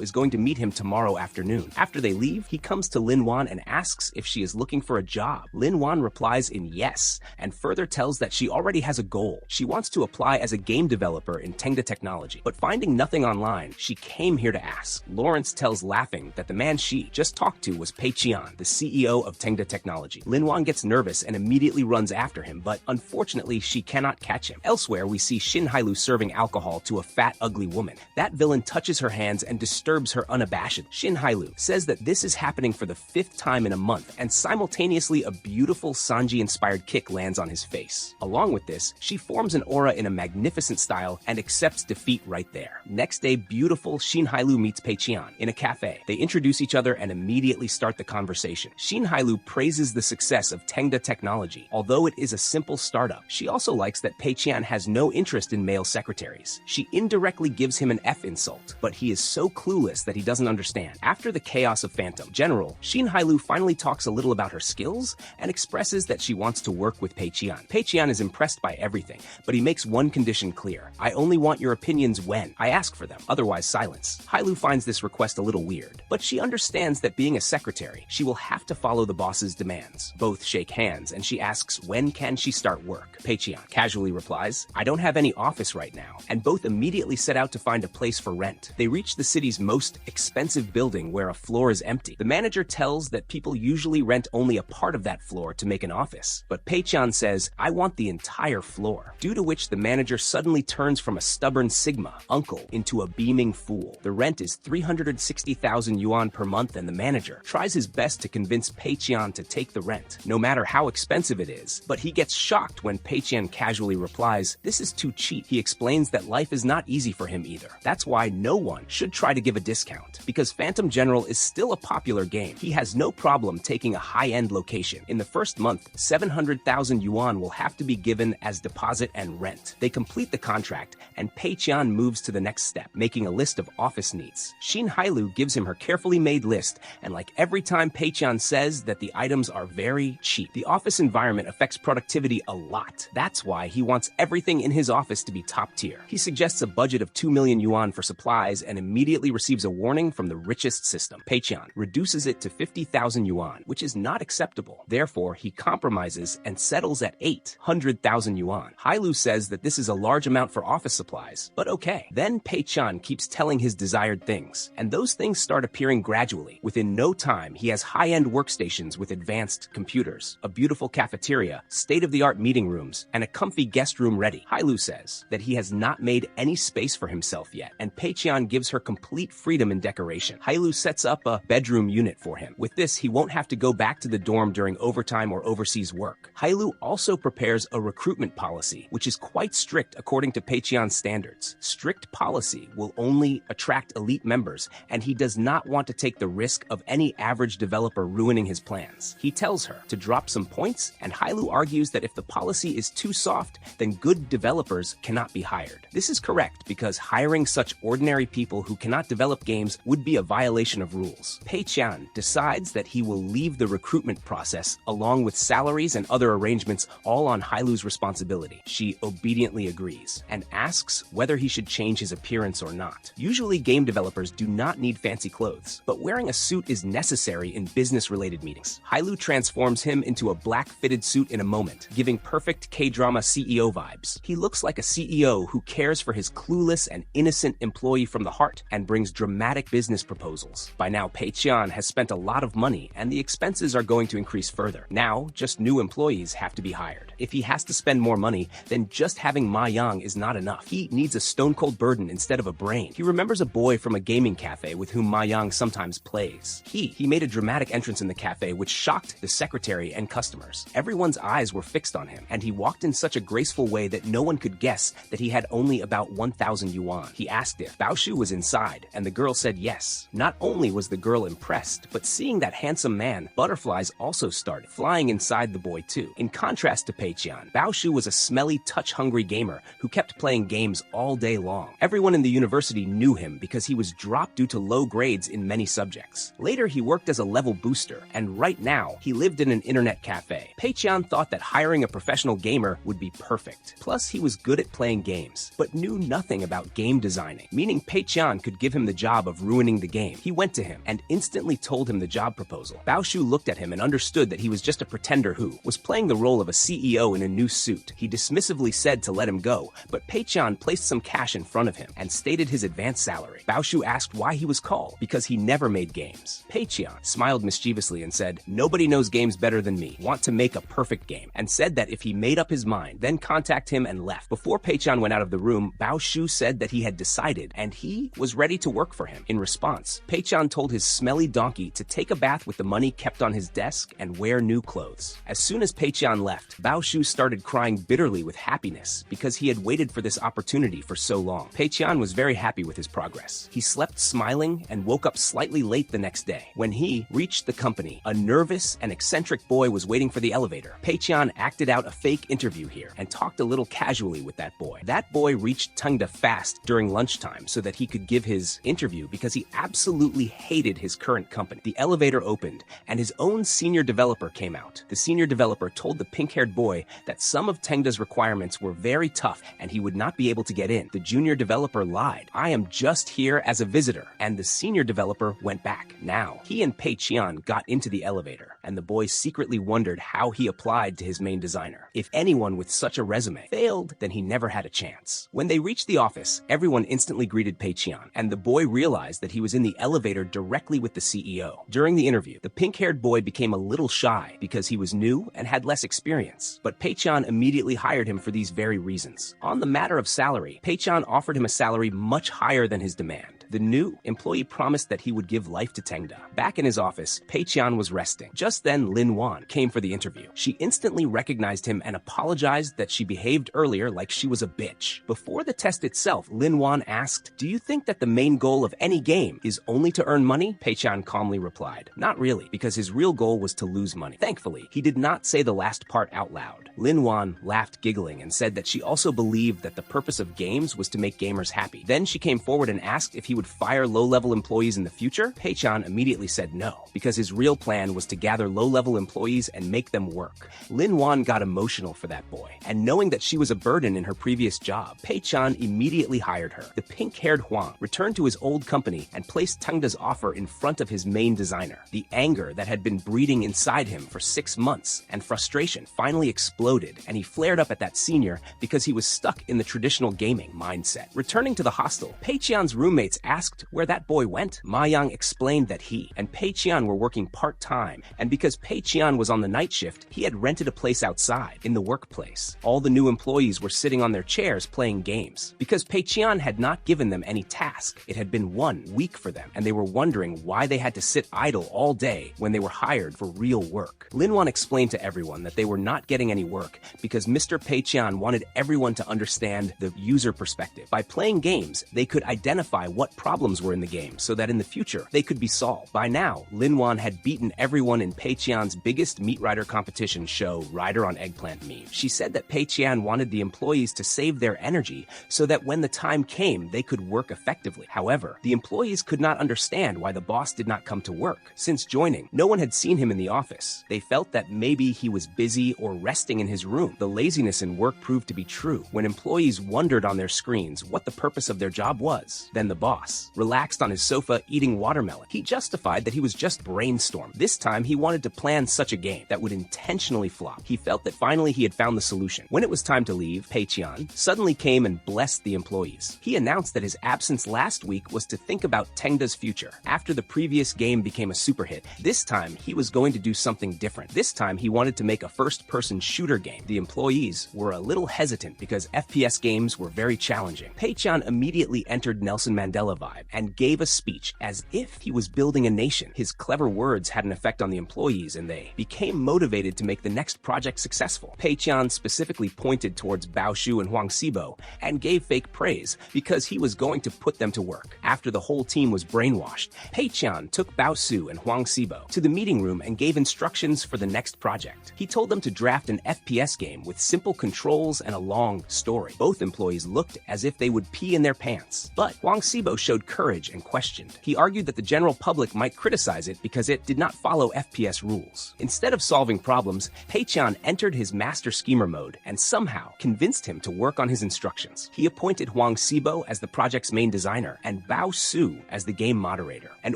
is going to meet him tomorrow afternoon. After they leave, he comes to Lin Wan and asks if she is looking for a job. Lin Wan replies in yes, and further tells that she already has a goal. She wants to apply as a game developer in Tengda Technology, but finding nothing online, she came here to ask. Lawrence tells laughing that the man she just talked to was Pei-chan, the CEO of Tengda Technology. Lin Wan gets nervous and immediately runs after him, but unfortunately she cannot catch him. Elsewhere, we see Shin Hailu serving alcohol to a fat, ugly woman. That villain touches her hands and disturbs her unabashed. Shin Hailu says that this is happening for the 5th time in a month, and simultaneously a beautiful Sanji-inspired kick lands on his face. Along with this, she forms an aura in a magnificent style and accepts defeat right there. Next day, beautiful Shin Hailu meets Pei-chan in a cafe. They introduce each other and immediately start the conversation. Shin Hailu praises the success of Tengda Technology. Although it is a simple startup, she also likes that Pei-chan has no interest in male secretaries. She indirectly gives him an F insult, but he is so clueless that he doesn't understand. After the chaos of Phantom General, Shin Hailu finally talks a little about her skills and expresses that she wants to work with Pei-chan. Pei-chan is impressed by everything, but he makes one condition clear. I only want your opinions when I ask for them, otherwise silence. Hailu finds this request a little weird, but she understands that being a secretary, she will have to follow the boss's demands. Both shake hands, and she asks when can she start work. Pei-chan casually replies, I don't have any office right now, and both immediately set out to find a place for rent. They reach the city's most expensive building where a floor is empty. The manager tells that people usually rent only a part of that floor to make an office, but Pei-chan says, I want the entire floor, due to which the manager suddenly turns from a stubborn Sigma uncle into a beaming fool. The rent is 360,000 yuan per month, and the manager tries his best to convince Pei-chan to take the rent, no matter how expensive it is, but he gets shocked when Pei-chan casually replies, this is too cheap. He explains that life is not easy for him either. That's why no one should try to give a discount. Because Phantom General is still a popular game, he has no problem taking a high-end location. In the first month, 700,000 yuan will have to be given as deposit and rent. They complete the contract, and Pei-chan moves to the next step, making a list of office needs. Shin Hailu gives him her carefully made list, and like every time Pei-chan says that the items are very cheap. The office environment affects productivity a lot. That's why he wants everything in his office to be top tier. He suggests a budget of 2 million yuan for supplies and immediately receives a warning from the richest system. Pei-chan reduces it to 50,000 yuan, which is not acceptable. Therefore, he compromises and settles at 800,000 yuan. Hailu says that this is a large amount for office supplies, but okay. Then Pei-chan keeps telling his desired things, and those things start appearing gradually. Within no time, he has high-end workstations with advanced computers, a beautiful cafeteria, state-of-the-art meeting rooms, and a comfy guest room ready. Hailu says that he has not made any space for himself yet, and Pei-chan gives her complete freedom in decoration. Hailu sets up a bedroom unit for him. With this, he won't have to go back to the dorm during overtime or overseas work. Hailu also prepares a recruitment policy, which is quite strict according to Pei-chan's standards. Strict policy will only attract elite members, and he does not want to take the risk of any average developer ruining his plans. He tells her to drop some points, and Hailu argues that if the policy is too soft, then good developers cannot be hired. This is correct because hiring such ordinary people who cannot develop games would be a violation of rules. Pei-chan decides that he will leave the recruitment process along with salaries and other arrangements all on Hailu's responsibility. She obediently agrees and asks whether he should change his appearance or not. Usually game developers do not need fancy clothes, but wearing a suit is necessary in business-related meetings. Hailu transforms him into a black fitted suit in a moment, giving perfect K-drama CEO vibes. He looks like a CEO who cares for his clueless and innocent employee from the heart and brings dramatic business proposals. By now, Pei-chan has spent a lot of money, and the expenses are going to increase further. Now, just new employees have to be hired. If he has to spend more money, then just having Ma Yang is not enough. He needs a stone-cold burden instead of a brain. He remembers a boy from a gaming cafe with whom Ma Yang sometimes plays. He made a dramatic entrance in the cafe which shocked the secretary and customers. Everyone's eyes were fixed on him, and he walked in such a graceful way that no one could guess that he had only about 1,000 yuan. He asked if Baoshu was inside, and the girl said yes. Not only was the girl impressed, but seeing that handsome man, butterflies also started flying inside the boy too. In contrast to Pei-chan, Baoshu was a smelly, touch-hungry gamer who kept playing games games all day long. Everyone in the university knew him because he was dropped due to low grades in many subjects. Later, he worked as a level booster, and right now, he lived in an internet cafe. Pei-chan thought that hiring a professional gamer would be perfect. Plus, he was good at playing games, but knew nothing about game designing, meaning Pei-chan could give him the job of ruining the game. He went to him and instantly told him the job proposal. Bao Shu looked at him and understood that he was just a pretender who was playing the role of a CEO in a new suit. He dismissively said to let him go, but Pei-chan placed some cash in front of him and stated his advanced salary. Bao Shu asked why he was called, because he never made games. Pei-chan smiled mischievously and said, "Nobody knows games better than me. Want to make a perfect game," and said that if he made up his mind, then contact him and left. Before Pei-chan went out of the room, Bao Shu said that he had decided and he was ready to work for him. In response, Pei-chan told his smelly donkey to take a bath with the money kept on his desk and wear new clothes. As soon as Pei-chan left, Bao Shu started crying bitterly with happiness because he had waited for this opportunity for so long. Pei-chan was very happy with his progress. He slept smiling and woke up slightly late the next day. When he reached the company, a nervous and eccentric boy was waiting for the elevator. Pei-chan acted out a fake interview here and talked a little casually with that boy. That boy reached Tengda fast during lunchtime so that he could give his interview because he absolutely hated his current company. The elevator opened and his own senior developer came out. The senior developer told the pink-haired boy that some of Tengda's requirements were very tough and he would not be able to get in. The junior developer lied. "I am just here as a visitor," and the senior developer went back. Now, he and Pei-chan got into the elevator, and the boy secretly wondered how he applied to his main designer. If anyone with such a resume failed, then he never had a chance. When they reached the office, everyone instantly greeted Pei-chan, and the boy realized that he was in the elevator directly with the CEO. During the interview, the pink-haired boy became a little shy because he was new and had less experience, but Pei-chan immediately hired him for these very reasons. On the matter of salary, Pei-chan offered him a salary much higher than his demand. The new employee promised that he would give life to Tengda. Back in his office, Pei-chan was resting. Just then, Lin Wan came for the interview. She instantly recognized him and apologized that she behaved earlier like she was a bitch. Before the test itself, Lin Wan asked, "Do you think that the main goal of any game is only to earn money?" Pei-chan calmly replied, "Not really, because his real goal was to lose money." Thankfully, he did not say the last part out loud. Lin Wan laughed giggling and said that she also believed that the purpose of games was to make gamers happy. Then she came forward and asked if he would fire low-level employees in the future. Pei-chan immediately said no, because his real plan was to gather low-level employees and make them work. Lin Wan got emotional for that boy, and knowing that she was a burden in her previous job, Pei-chan immediately hired her. The pink-haired Huang returned to his old company and placed Tengda's offer in front of his main designer. The anger that had been breeding inside him for 6 months and frustration finally exploded, and he flared up at that senior because he was stuck in the traditional gaming mindset. Returning to the hostel, Pei-chan's roommates asked where that boy went. Ma Yang explained that he and Pei-chan were working part-time, and because Pei-chan was on the night shift, he had rented a place outside, in the workplace. All the new employees were sitting on their chairs playing games. Because Pei-chan had not given them any task, it had been 1 week for them, and they were wondering why they had to sit idle all day when they were hired for real work. Lin Wan explained to everyone that they were not getting any work because Mr. Pei-chan wanted everyone to understand the user perspective. By playing games, they could identify what problems were in the game so that in the future they could be solved. By now, Lin Wan had beaten everyone in Pei-chan's biggest Meat Rider competition show, Rider on Eggplant Meme. She said that Pei-chan wanted the employees to save their energy so that when the time came, they could work effectively. However, the employees could not understand why the boss did not come to work. Since joining, no one had seen him in the office. They felt that maybe he was busy or resting in his room. The laziness in work proved to be true when employees wondered on their screens what the purpose of their job was. Then the boss, relaxed on his sofa eating watermelon, he justified that he was just brainstorming. This time, he wanted to plan such a game that would intentionally flop. He felt that finally he had found the solution. When it was time to leave, Pei-chan suddenly came and blessed the employees. He announced that his absence last week was to think about Tengda's future. After the previous game became a super hit, this time he was going to do something different. This time he wanted to make a first-person shooter game. The employees were a little hesitant because FPS games were very challenging. Pei-chan immediately entered Nelson Mandela vibe and gave a speech as if he was building a nation. His clever words had an effect on the employees and they became motivated to make the next project successful. Pei-chan specifically pointed towards Bao Shu and Huang Xibo and gave fake praise because he was going to put them to work. After the whole team was brainwashed, Pei-chan took Bao Shu and Huang Xibo to the meeting room and gave instructions for the next project. He told them to draft an FPS game with simple controls and a long story. Both employees looked as if they would pee in their pants, but Huang Xibo showed courage and questioned. He argued that the general public might criticize it because it did not follow FPS rules. Instead of solving problems, Pei-chan entered his master schemer mode and somehow convinced him to work on his instructions. He appointed Huang Xibo as the project's main designer and Bao Shu as the game moderator and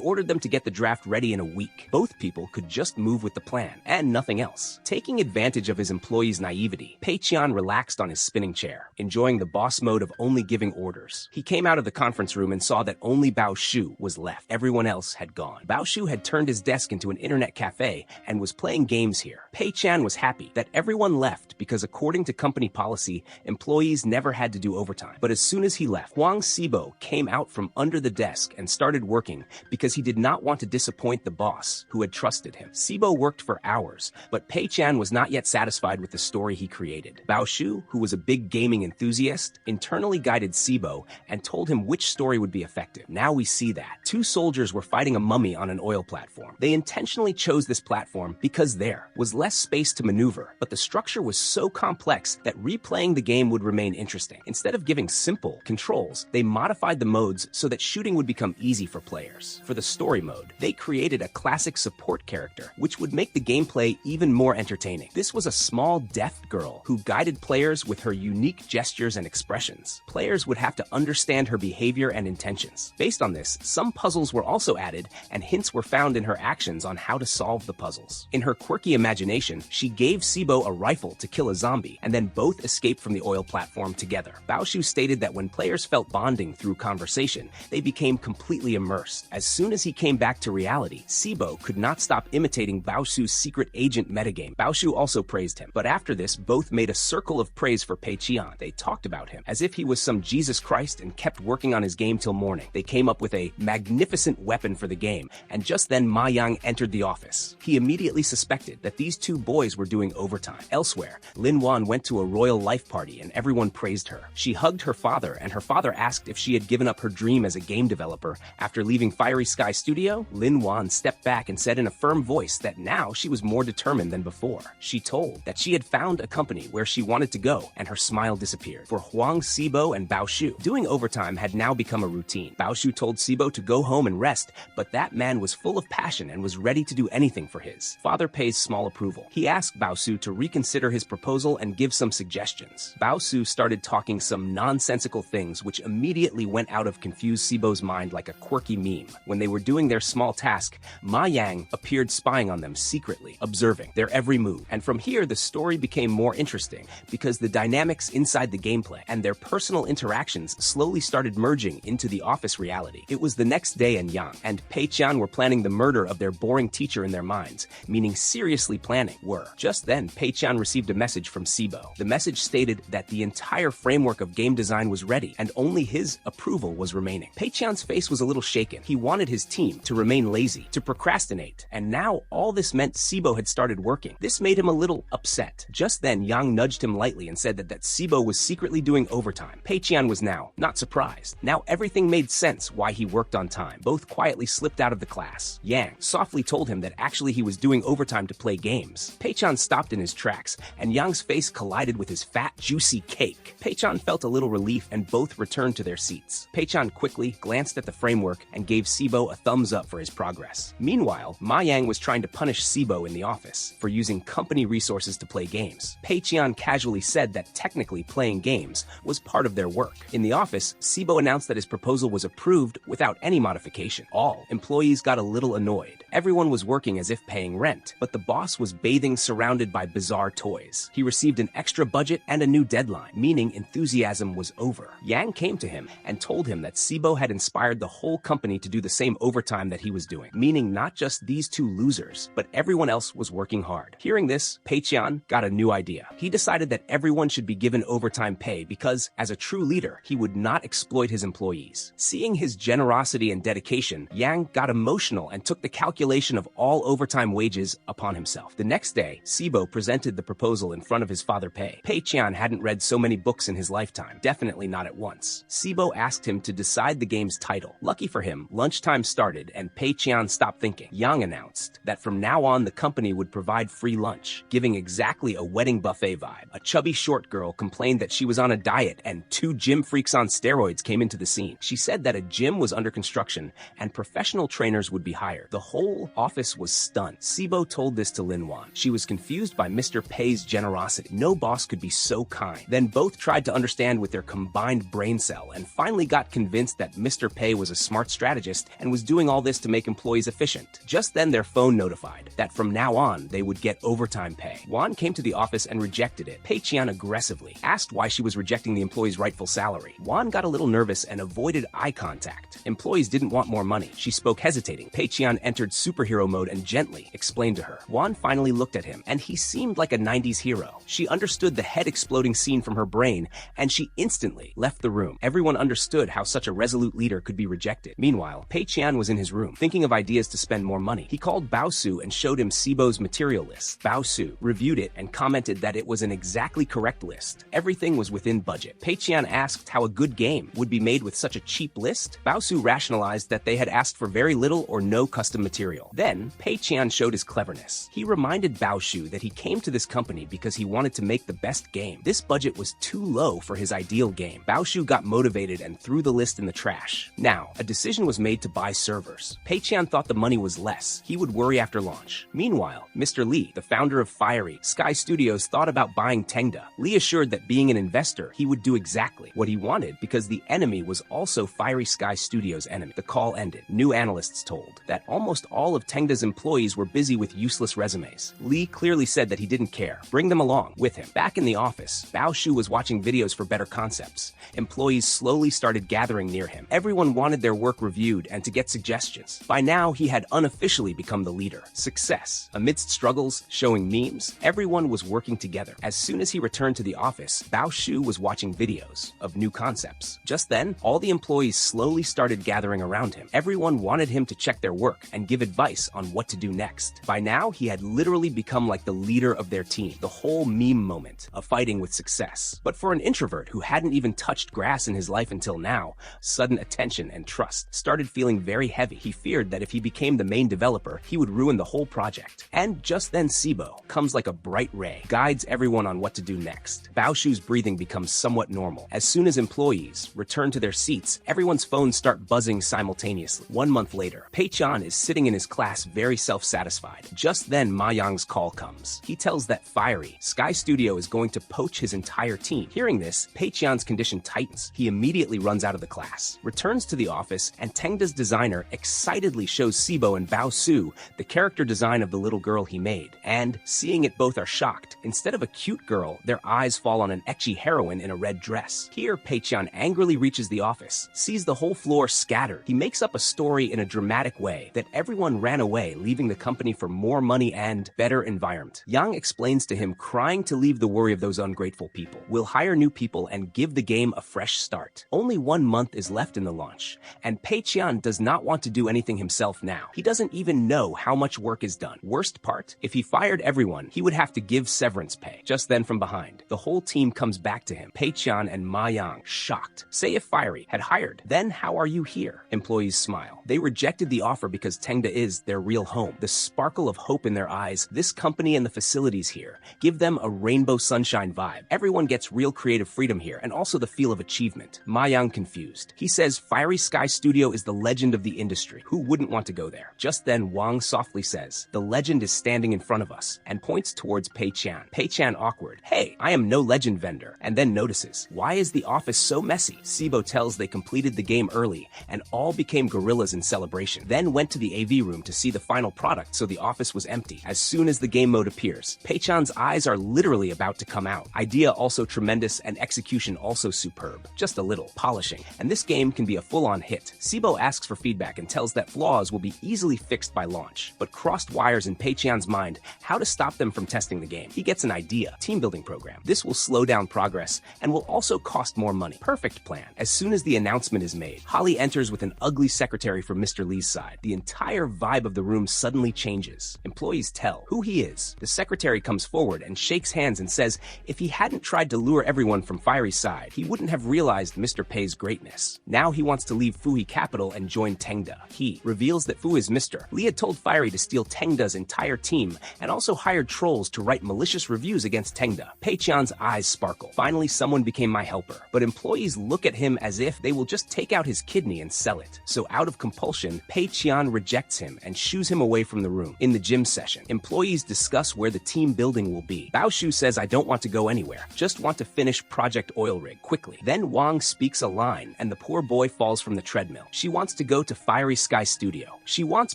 ordered them to get the draft ready in a week. Both people could just move with the plan and nothing else. Taking advantage of his employees' naivety, Pei-chan relaxed on his spinning chair, enjoying the boss mode of only giving orders. He came out of the conference room and saw that only Bao Shu was left. Everyone else had gone. Bao Shu had turned his desk into an internet cafe and was playing games here. Pei-chan was happy that everyone left because according to company policy, employees never had to do overtime. But as soon as he left, Huang Xibo came out from under the desk and started working because he did not want to disappoint the boss who had trusted him. Xibo worked for hours, but Pei-chan was not yet satisfied with the story he created. Bao Shu, who was a big gaming enthusiast, internally guided Xibo and told him which story would be effective. Now we see that. Two soldiers were fighting a mummy on an oil platform. They intentionally chose this platform because there was less space to maneuver, but the structure was so complex that replaying the game would remain interesting. Instead of giving simple controls, they modified the modes so that shooting would become easy for players. For the story mode, they created a classic support character, which would make the gameplay even more entertaining. This was a small deaf girl who guided players with her unique gestures and expressions. Players would have to understand her behavior and intentions. Based on this, some puzzles were also added, and hints were found in her actions on how to solve the puzzles. In her quirky imagination, she gave Xibo a rifle to kill a zombie, and then both escaped from the oil platform together. Bao Shu stated that when players felt bonding through conversation, they became completely immersed. As soon as he came back to reality, Xibo could not stop imitating Bao Shu's secret agent metagame. Bao Shu also praised him, but after this, both made a circle of praise for Pei-chan. They talked about him as if he was some Jesus Christ and kept working on his game till morning. They came up with a magnificent weapon for the game, and just then Ma Yang entered the office. He immediately suspected that these two boys were doing overtime. Elsewhere, Lin Wan went to a royal life party and everyone praised her. She hugged her father, and her father asked if she had given up her dream as a game developer after leaving Fiery Sky Studio. Lin Wan stepped back and said in a firm voice that now she was more determined than before. She told that she had found a company where she wanted to go, and her smile disappeared. For Huang Xibo and Bao Shu, doing overtime had now become a routine. Bao Shu told Xibo to go home and rest, but that man was full of passion and was ready to do anything for his father. Pays small approval. He asked Bao Shu to reconsider his proposal and give some suggestions. Bao Shu started talking some nonsensical things which immediately went out of confused Xibo's mind like a quirky meme. When they were doing their small task, Ma Yang appeared spying on them secretly, observing their every move. And from here, the story became more interesting because the dynamics inside the gameplay and their personal interactions slowly started merging into the office reality. It was the next day and Yang and Pei-chan were planning the murder of their boring teacher in their minds, meaning seriously planning were. Just then, Pei-chan received a message from Xibo. The message stated that the entire framework of game design was ready and only his approval was remaining. Pei-chan's face was a little shaken. He wanted his team to remain lazy, to procrastinate, and now all this meant Xibo had started working. This made him a little upset. Just then, Yang nudged him lightly and said that Xibo was secretly doing overtime. Pei-chan was now not surprised. Now everything made sense why he worked on time. Both quietly slipped out of the class. Yang softly told him that actually he was doing overtime to play games. Pei-chan stopped in his tracks, and Yang's face collided with his fat, juicy cake. Pei-chan felt a little relief, and both returned to their seats. Pei-chan quickly glanced at the framework and gave Xibo a thumbs up for his progress. Meanwhile, Ma Yang was trying to punish Xibo in the office for using company resources to play games. Pei-chan casually said that technically playing games was part of their work. In the office, Xibo announced that his proposal was approved without any modification. All employees got a little annoyed, Everyone was working as if paying rent, but the boss was bathing surrounded by bizarre toys. He received an extra budget and a new deadline, meaning enthusiasm was over. Yang came to him and told him that Sibo had inspired the whole company to do the same overtime that he was doing, meaning not just these two losers, but everyone else was working hard. Hearing this, Pei-chan got a new idea. He decided that everyone should be given overtime pay because, as a true leader, he would not exploit his employees. Seeing his generosity and dedication, Yang got emotional and took the calculation of all overtime wages upon himself. The next day, Sibo presented the proposal in front of his father Pei. Pei-chan hadn't read so many books in his lifetime, definitely not at once. Sibo asked him to decide the game's title. Lucky for him, lunchtime started and Pei-chan stopped thinking. Yang announced that from now on the company would provide free lunch, giving exactly a wedding buffet vibe. A chubby short girl complained that she was on a diet and two gym freaks on steroids came into the scene. She said that a gym was under construction and professional trainers would be hired. The whole office was stunned. Sibo told this to Lin Wan. She was confused by Mr. Pei's generosity. No boss could be so kind. Then both tried to understand with their combined brain cell and finally got convinced that Mr. Pei was a smart strategist and was doing all this to make employees efficient. Just then their phone notified that from now on they would get overtime pay. Wan came to the office and rejected it. Pei-chan aggressively asked why she was rejecting the employee's rightful salary. Wan got a little nervous and avoided eye contact. Employees didn't want more money. She spoke hesitating. Pei-chan entered superhero mode and gently explained to her. Wan finally looked at him, and he seemed like a 90s hero. She understood the head-exploding scene from her brain, and she instantly left the room. Everyone understood how such a resolute leader could be rejected. Meanwhile, Pei-chan was in his room, thinking of ideas to spend more money. He called Bao-su and showed him Sibo's material list. Bao-su reviewed it and commented that it was an exactly correct list. Everything was within budget. Pei-chan asked how a good game would be made with such a cheap list. Bao-su rationalized that they had asked for very little or no custom material. Then, Pei-chan showed his cleverness. He reminded Bao-su that he came to this company because he wanted to make the best game. This budget was too low for his ideal game. Bao-su got motivated and threw the list in the trash. Now, a decision was made to buy servers. Pei-chan thought the money was less. He would worry after launch. Meanwhile, Mr. Lee, the founder of Fiery Sky Studios, thought about buying Tengda. Lee assured that being an investor, he would do exactly what he wanted because the enemy was also Fiery Sky Studios' enemy. The call ended. New analysts told that almost all of Tengda's employees were busy with useless resumes. Lee clearly said that he didn't care. Bring them along with him. Back in the office, Bao-su was watching videos for better concepts. Employees slowly started gathering near him. Everyone wanted their work reviewed and to get suggestions. By now, he had unofficially become the leader. Success. Amidst struggles, showing memes, everyone was working together. As soon as he returned to the office, Bao-su was watching videos of new concepts. Just then, all the employees slowly started gathering around him. Everyone wanted him to check their work and give advice on what to do next. By now, he had literally become like the leader of their team. The whole meme moment of fighting with success. But for an introvert who hadn't even touched grass in his life until now, sudden attention and trust started feeling very heavy. He feared that if he became the main developer, he would ruin the whole project. And just then Sibo comes like a bright ray, guides everyone on what to do next. Bao-shu's breathing becomes somewhat normal. As soon as employees return to their seats, everyone's phones start buzzing simultaneously. 1 month later, Pei-chan is sitting in his class very self-satisfied. Just then Ma Yang's call comes. He tells that Fiery Sky Studio is going to poach his entire team. Hearing this, Pei-chan's condition tightens. He immediately runs out of the class, returns to the office, and Tengda's designer excitedly shows Sibo and Bao-su the character design of the little girl he made. And, seeing it, both are shocked. Instead of a cute girl, their eyes fall on an ecchi heroine in a red dress. Here, Pei-chan angrily reaches the office, sees the whole floor scattered. He makes up a story in a dramatic way that everyone ran away, leaving the company for more money and better environment. Yang explains to him crying to leave the worry of those ungrateful people. We'll hire new people and give the game a fresh start. Only 1 month is left in the launch, and Pei-chan does not want to do anything himself now. He doesn't even know how much work is done. Worst part, if he fired everyone, he would have to give severance pay. Just then from behind, the whole team comes back to him. Pei-chan and Ma Yang, shocked. Say if Fiery had hired, then how are you here? Employees smile. They rejected the offer because Tengda is their real home. The sparkle of hope in their eyes, this company and the facilities here give them a rainbow sunshine vibe. Everyone gets real creative freedom here and also the feel of achievement. Ma Yang confused. He says Fiery Sky Studio is the legend of the industry. Who wouldn't want to go there? Just then Wang softly says, the legend is standing in front of us, and points towards Pei-chan. Pei-chan awkward. Hey, I am no legend vendor. And then notices, why is the office so messy? Sibo tells they completed the game early and all became gorillas in celebration. Then went to the AV room to see the final product, so the office was empty. As soon as the game mode appears, Pei-chan's eyes are literally about to come out. Idea also tremendous and execution also superb. Just a little polishing. And this game can be a full-on hit. Sibo asks for feedback and tells that flaws will be easily fixed by launch, but crossed wires in Pei-chan's mind how to stop them from testing the game. He gets an idea. Team building program. This will slow down progress and will also cost more money. Perfect plan. As soon as the announcement is made, Holly enters with an ugly secretary from Mr. Lee's side. The entire vibe of the room suddenly changes. Employees tell who he is. The secretary comes forward and shakes hands and says if he hadn't tried to lure everyone from Fiery's side, he wouldn't have realized Mr. Pei's greatness. Now he wants to leave Fuhi Capital and join Tengda. He reveals that Fu is Mr. Lee had told Fiery to steal Tengda's entire team and also hired trolls to write malicious reviews against Tengda. Pei-chan's eyes sparkle. Finally, someone became my helper. But employees look at him as if they will just take out his kidney and sell it. So out of compulsion, Pei-chan rejects him and shoos him away from the room. In the gym session, employees discuss where the team building will be. Bao Shu says, I don't want to go anywhere. Just want to finish Project Oil Rig quickly. Then Wang speaks a line and the poor boy falls from the treadmill. She wants to go to Fiery Sky Studio. She wants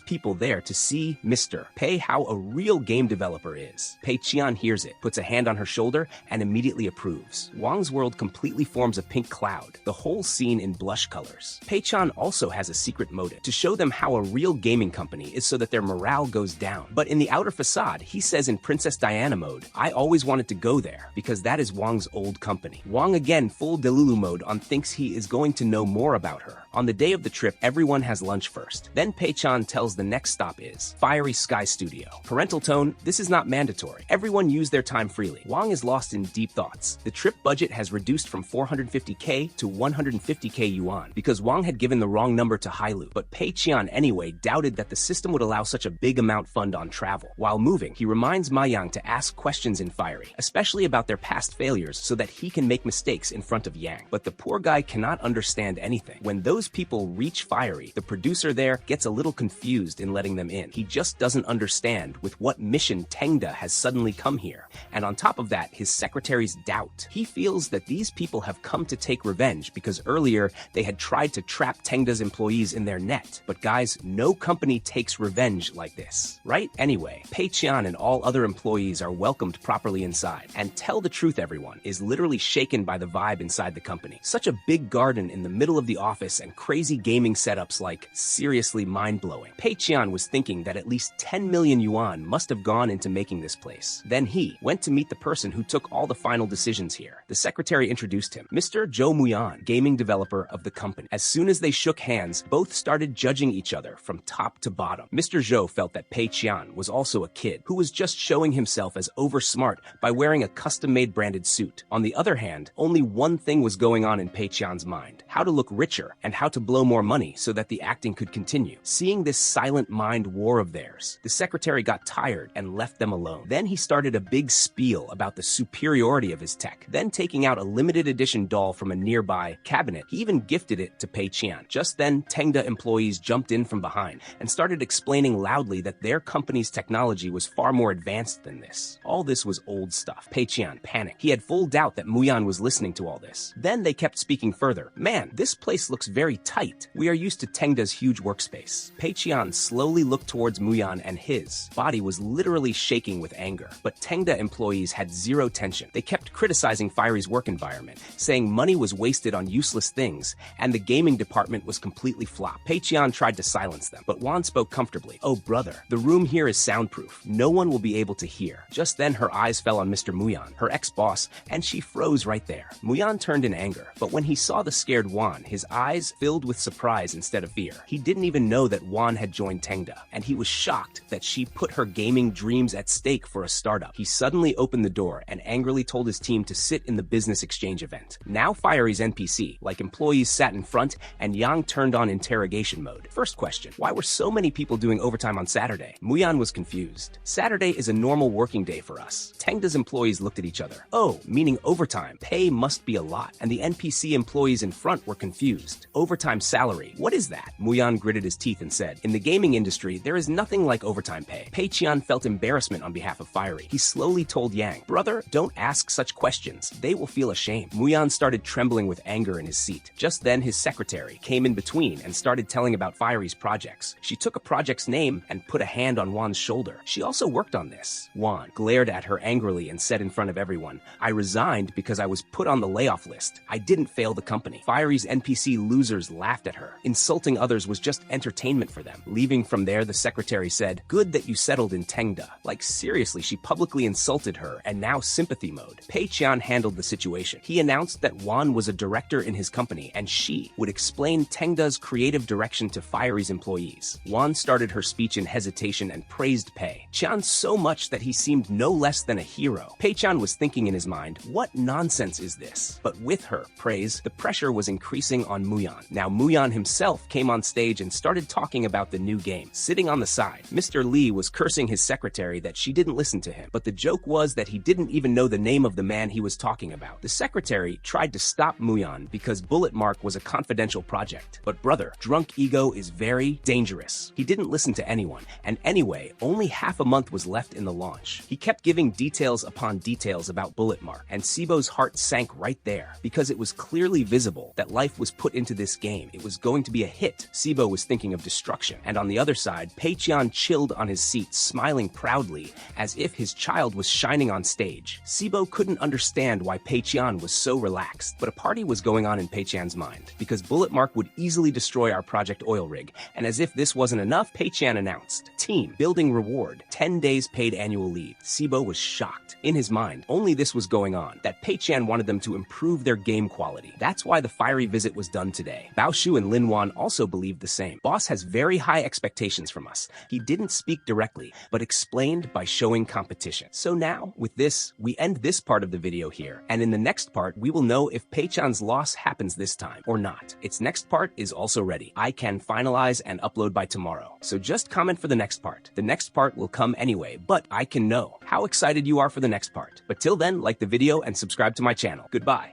people there to see Mr. Pei how a real game developer is. Pei-chan hears it, puts a hand on her shoulder, and immediately approves. Wang's world completely forms a pink cloud, the whole scene in blush colors. Pei-chan also has a secret motive, to show them how a real gaming company is so that their morale goes down. But in the outer facade, he says in Princess Diana mode, I always wanted to go there, because that is Wang's old company. Wang again full Delulu mode on thinks he is going to know more about her. On the day of the trip, everyone has lunch first. Then Pei-chan tells the next stop is Fiery Sky Studio. Parental tone, this is not mandatory. Everyone use their time freely. Wang is lost in deep thoughts. The trip budget has reduced from 450k to 150k yuan because Wang had given the wrong number to Hailu, but Pei-chan anyway doubted that the system would allow such a big amount fund on travel. While moving, he reminds Ma Yang to ask questions in Fiery, especially about their past failures so that he can make mistakes in front of Yang. But the poor guy cannot understand anything. When those people reach Fiery, the producer there gets a little confused in letting them in. He just doesn't understand with what mission Tengda has suddenly come here. And on top of that, his secretary's doubt. He feels that these people have come to take revenge because earlier they had tried to trap Tengda's employees in their net. But guys, no company takes revenge like this, right? Anyway, Pei-chan and all other employees are welcomed properly inside. And tell the truth, everyone is literally shaken by the vibe inside the company. Such a big garden in the middle of the office and crazy gaming setups, like seriously mind-blowing. Pei-chan was thinking that at least 10 million yuan must have gone into making this place. Then he went to meet the person who took all the final decisions here. The secretary introduced him, Mr. Zhou Muyan, gaming developer of the company. As soon as they shook hands, both started judging each other from top to bottom. Mr. Zhou felt that Pei-chan was also a kid who was just showing himself as oversmart by wearing a custom-made branded suit. On the other hand, only one thing was going on in Pei-chan's mind: how to look richer and how to blow more money so that the acting could continue. Seeing this silent mind war of theirs, the secretary got tired and left them alone. Then he started a big spiel about the superiority of his tech. Then taking out a limited edition doll from a nearby cabinet, he even gifted it to Pei-chan. Just then, Tengda employees jumped in from behind and started explaining loudly that their company's technology was far more advanced than this. All this was old stuff. Pei-chan panicked. He had full doubt that Muyan was listening to all this. Then they kept speaking further. Man, this place looks very tight. We are used to Tengda's huge workspace. Pei-chan slowly looked towards Muyan and his body was literally shaking with anger. But Tengda employees had zero tension. They kept criticizing Fiery's work environment, saying money was wasted on useless things and the gaming department was completely flop. Pei-chan tried to silence them, but Wan spoke comfortably. Oh brother, the room here is soundproof. No one will be able to hear. Just then her eyes fell on Mr. Muyan, her ex-boss, and she froze right there. Muyan turned in anger, but when he saw the scared Wan, his eyes filled with surprise instead of fear. He didn't even know that Wan had joined Tengda, and he was shocked that she put her gaming dreams at stake for a startup. He suddenly opened the door and angrily told his team to sit in the business exchange event. Now Fiery's NPC, like employees, sat in front and Yang turned on interrogation mode. First question, why were so many people doing overtime on Saturday? Muyan was confused. Saturday is a normal working day for us. Tengda's employees looked at each other. Oh, meaning overtime. Pay must be a lot. And the NPC employees in front were confused. Overtime salary, what is that? Muyan gritted his teeth and said, in the gaming industry, there is nothing like overtime pay. Pei-chan felt embarrassment on behalf of Fiery. He slowly told Yang, brother, don't ask such questions. They will feel ashamed. Muyan started trembling with anger in his seat. Just then his secretary came in between and started telling about Fiery's projects. She took a project's name and put a hand on Juan's shoulder. She also worked on this. Juan glared at her angrily and said in front of everyone, "I resigned because I was put on the layoff list. I didn't fail the company." Fiery's NPC losers laughed at her. Insulting others was just entertainment for them. Leaving from there, the secretary said, "Good that you settled in Tengda." Like seriously, she publicly insulted her, and now sympathy mode. Pei Qian handled the situation. He announced that Juan was a director in his company, and she would explain Tengda's creative direction to Fiery's employees. Juan started her speech in hesitation and praised Pei Qian so much that he seemed no less than a hero. Pei Qian was thinking in his mind, what nonsense is this? But with her praise, the pressure was increasing on Muyan. Now Muyan himself came on stage and started talking about the new game. Sitting on the side, Mr. Lee was cursing his secretary that she didn't listen to him, but the joke was that he didn't even know the name of the man he was talking about. The secretary tried to stop Muyan because Bullet Mark was a confidential project. But brother, drunk ego is very dangerous. He didn't listen to anyone, and anyway, only half a month was left in the launch. He kept giving details upon details about Bullet Mark, and Sibo's heart sank right there, because it was clearly visible that life was put into this game. It was going to be a hit. Sibo was thinking of destruction, and on the other side, Pei Qian chilled on his seat, smiling proudly, as if his child was shining on stage. Sibo couldn't understand why Pei Qian was so relaxed, but a party was going on in Pei Qian's mind, because Bullet Mark would easily destroy our Project Oil Rig, and as if this wasn't enough, Pei Qian announced, "Team, building reward, 10 days paid annual leave." Sibo was shocked. In his mind, only this was going on, that Pei Qian wanted them to improve their game quality. That's why the fiery visit was done today. Bao Shu and Lin Wan also believed the same. Boss has very high expectations from us. He didn't speak directly, but explained by showing competition. So now, with this, we end this part of the video here, and in the next part, we will know if Pei Qian's loss happens this time or not. Its next part is also ready. I can finalize and upload by tomorrow. So just comment for the next part. The next part will come anyway, but I can know how excited you are for the next part. But till then, like the video and subscribe to my channel. Goodbye.